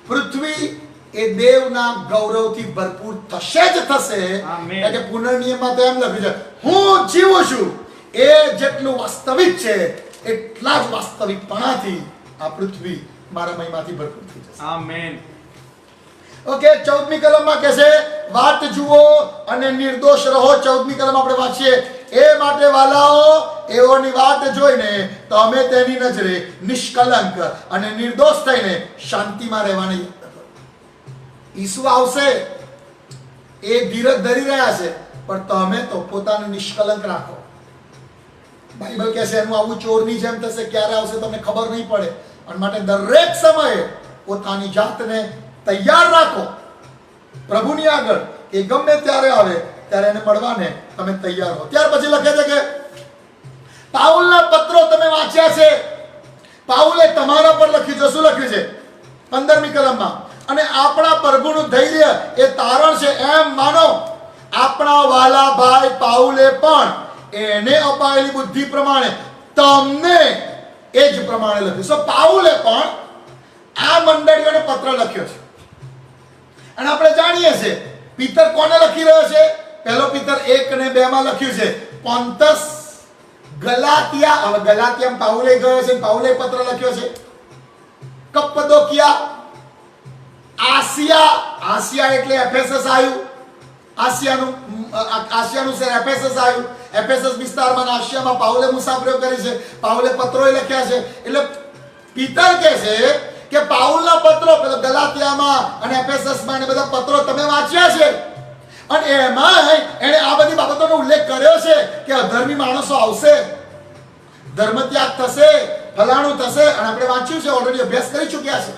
પૃથ્વી એ દેવના ગૌરવથી ભરપૂર થશે જ થશે. આમેન. એટલે પુનર્નિયમમાં તો એમ લખ્યું છે હું જીવું છું એ જેટલું વાસ્તવિક છે એટલા જ વાસ્તવિકપણાથી આ પૃથ્વી મારા મહિમાથી ભરપૂર થઈ જશે. આમેન. ઓકે, 14મી કલમમાં કહે છે વાટ જુઓ અને નિર્દોષ રહો. 14મી કલમ આપણે વાંચીએ. એ માટે વાલાઓ એઓની વાટ જોઈને તમે તેની નજરે નિષ્કલંક અને નિર્દોષ થઈને શાંતિમાં રહેવાની યત્ન કરો. ઈસુ આવશે, એ ધીરજ ધરી રહ્યા છે, પણ તમે તો પોતાને નિષ્કલંક રાખો. બાઇબલ કહે છે એનું આવું ચોરની જેમ થશે, ક્યારે આવશે તમને ખબર નહીં પડે. અને માટે દરેક સમયે પોતાની જાતને તૈયાર રાખો પ્રભુની આગળ, કે ગમે ત્યારે આવે ત્યારે એને મળવાને તમે તૈયાર હો. ત્યાર પછી લખે છે કે પાઉલના પત્રો તમે વાંચ્યા છે. પાઉલે તમારા પર લખ્યું છે. શું લખ્યું છે? 15મી કલમમાં. અને આપણા પ્રભુનું ધૈર્ય એ તારણ છે એમ માનો. આપણા વાલા ભાઈ પાઉલે પણ એને અપાયેલી બુદ્ધિ પ્રમાણે તમને એ જ પ્રમાણે લખ્યું. સો પાઉલે પણ આ મંડળીઓને પત્ર લખ્યો છે. અને આપણે જાણીએ છીએ પીતર કોને લખી રહ્યો છે? પહેલો પીતર 1 અને 2 માં લખ્યું છે. પોન્ટસ, ગલાતિયા, હવે ગલાતિયામાં પાઉલે ગયો છે, પાઉલે પત્ર લખ્યો છે. કપ્પદોકિયા, આસિયા એટલે એફેસસ આવ્યું. આસિયાનું શહેર એફેસસ આવ્યું. એફેસસ વિસ્તારમાં અને આસિયામાં પાઉલે મુસાફરીઓ કરી છે. પાઉલે પત્રોય લખ્યા છે. એટલે પીતર કહે છે કે પાઉલના પત્રો ગલાતિયામાં અને એફેસસમાં ને બધા પત્રો તમે વાંચ્યા છે. અને એમાં એણે આ બધી બાબતોનો ઉલ્લેખ કર્યો છે કે અધર્મી માણસો આવશે, ધર્મ ત્યાગ થશે, ફલાણું થશે. અને આપણે વાંચ્યું છે, ઓલરેડી અભ્યાસ કરી ચૂક્યા છે.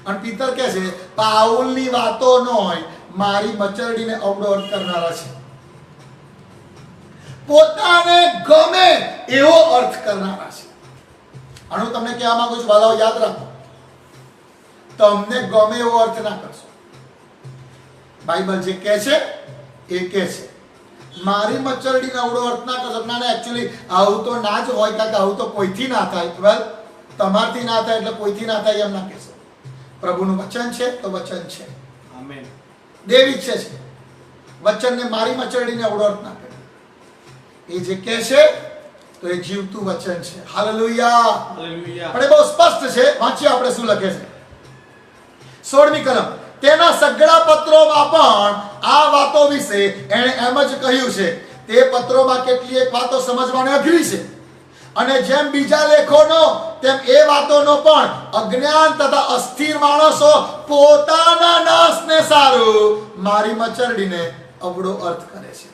અને પીતર કહે છે પાઉલની વાતો ન હોય, મારી મચરડીને અવળો અર્થ કરનારા છે. પોતાને ગમે એવો અર્થ કરનારા છે. આનું તમને કહેવા માંગુ છું, વાલાઓ યાદ રાખો, તમને ગમે એવો અર્થ ના કરશો. બાઇબલ જે કહે છે એ કહે છે. મારી મચરડીને અવળો અર્થ ના કરશો. ના એકચ્યુઅલી આવું તો ના જ હોય, કારણ કે આવું તો કોઈથી ના થાય. વેલ, તમારથી ના થાય એટલે કોઈથી ના થાય એમ ના કહેશો. પ્રભુનું વચન છે તો વચન છે. આમેન. દેવ ઈચ્છે છે વચનને મારી મચરડીને અવળો અર્થ ના કરે. એ જે કહે છે તો એ જીવતું વચન છે. હાલેલુયા. હાલેલુયા. પણ એ બહુ સ્પષ્ટ છે. વાંચીએ આપણે શું લખે છે. 16મી કલમ. તેના સગળા પત્રોમાં પણ આ વાતો વિશે એણે એમ જ કહ્યું છે. તે પત્રોમાં કેટલીક વાતો સમજવાની અઘરી છે, અને જેમ બીજા લેખોનો તેમ એ વાતોનો પણ અજ્ઞાન તથા અસ્થિર માણસો પોતાના નાશને સારું મારી મચરડીને અવળો અર્થ કરે છે.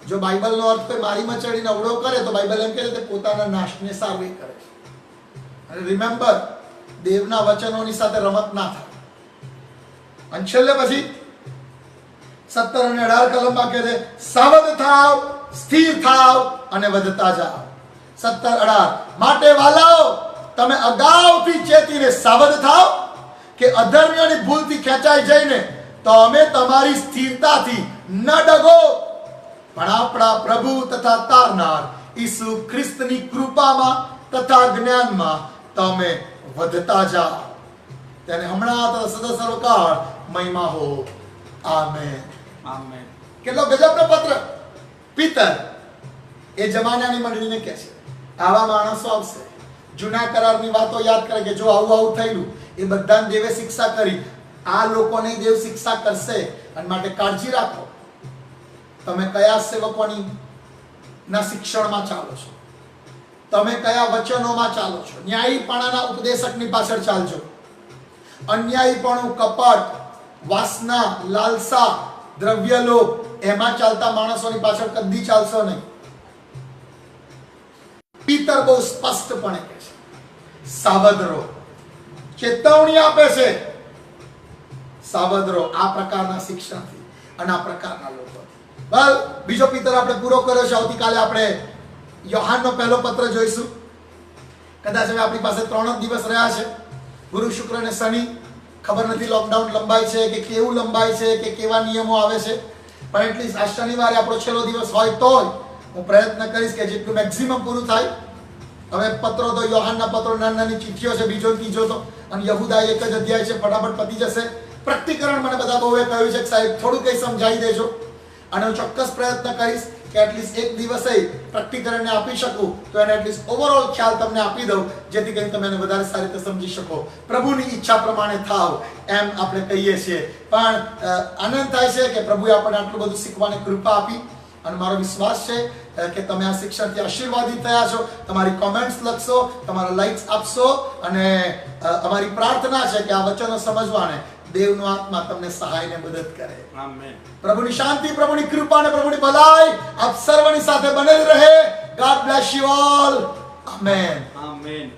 જો બાઇબલનો અર્થ કોઈ મારી મચરડીને અવળો કરે તો બાઇબલ એમ કહે છે કે પોતાના નાશને સારું કરે છે. અને રિમેમ્બર, દેવના વચનોની સાથે રમત ના થાય. અને છેલ્લે પછી 17 અને 18 કલમમાં કહે છે સાવધ થાવ, સ્થિર થાવ અને વધતા જાઓ. 17-18 માટે વાલાઓ, તમે અગાઉથી ચેતીને સાવધ થાવ કે અધર્મીઓની ભૂલથી ખેંચાઈ જઈને તમે તમારી સ્થિરતાથી ન ડગો, પણ આપણા પ્રભુ તથા તારનાર ઈસુ ખ્રિસ્તની કૃપામાં તથા જ્ઞાનમાં તમે વધતા જાઓ. તેને હમણાં તથા સદા સર્વકાળ મહિમા હો. આમેન. આમેન. કેટલો ગજબનો પત્ર. પીતર એ જમાનાની મંડળીને કહે છે આવા માણસો આવશે. જૂના કરારની વાતો યાદ કરે કે જો આવું આવું થયેલું, એ બધાને દેવે શિક્ષા કરી, આ લોકોને દેવ શિક્ષા કરશે. અને માટે કાળજી રાખો, તમે કયા સેવકોની ના શિક્ષણમાં ચાલો છો, તમે કયા વચનોમાં ચાલો છો. ન્યાયીપણાના ઉપદેશકની પાછળ ચાલજો. અન્યાયીપણું, કપટ, વાસના, લાલસા, દ્રવ્યલોભ એમાં ચાલતા માણસોની પાછળ કદી ચાલશો નહીં. પીતર બહુ સ્પષ્ટપણે કહે છે સાવધ રહો, ચેતવણી આપે છે. સાવધ રહો આ પ્રકારના શિક્ષણથી અને આ પ્રકારના લોકોથી. બસ બીજો પીતર આપણે પૂરો કર્યો છે. આવતીકાલે આપણે યોહાનનો પહેલો પત્ર જોઈશું. કદાચ હવે આપણી પાસે 3 જ દિવસ રહ્યા છે, ગુરુ, શુક્ર અને શનિ. ખબર નથી લોકડાઉન લંબાય છે કે કેવું લંબાય છે કે કેવા નિયમો આવે છે, પણ એટલીસ્ટ આ શનિવારે આપણો છેલ્લો દિવસ હોય તો હું પ્રયત્ન કરીશ કે જેટલું મેક્સિમમ પૂરું થાય. હવે પત્રો તો યોહાનના પત્રો નાની નાની ચિઠ્ઠીઓ છે, બીજો ત્રીજો તો, અને યહૂદા એક જ અધ્યાય છે, ફટાફટ પતી જશે. પ્રકટીકરણ મને બધા બહુએ કહ્યું છે કે સાહેબ થોડું કંઈ સમજાવી દેજો, અને હું ચોક્કસ પ્રયત્ન કરીશ કે એટલીસ્ટ એક દિવસે પ્રકટીકરણને આપી શકું તો એને એટલીસ્ટ ઓવરઓલ ખ્યાલ તમને આપી દઉં, જેથી કરીને તમે એને વધારે સારી રીતે સમજી શકો. પ્રભુની ઈચ્છા પ્રમાણે થાવ એમ આપણે કહીએ છીએ. પણ આનંદ થાય છે કે પ્રભુએ આપણને આટલું બધું શીખવાની કૃપા આપી, અને મારો વિશ્વાસ છે કે તમે આ શિક્ષણથી આશીર્વાદિત થયા છો. તમારી કોમેન્ટ્સ લખશો, તમારા લાઇક્સ આપશો, અને અમારી પ્રાર્થના છે કે આ વચનો સમજવાને દેવનો આત્મા તમને સહાયને મદદ કરે. આમેન. પ્રભુની શાંતિ, પ્રભુની કૃપા અને પ્રભુની ભલાઈ આપ સર્વની સાથે બનેલી રહે. God bless you all. Amen. Amen.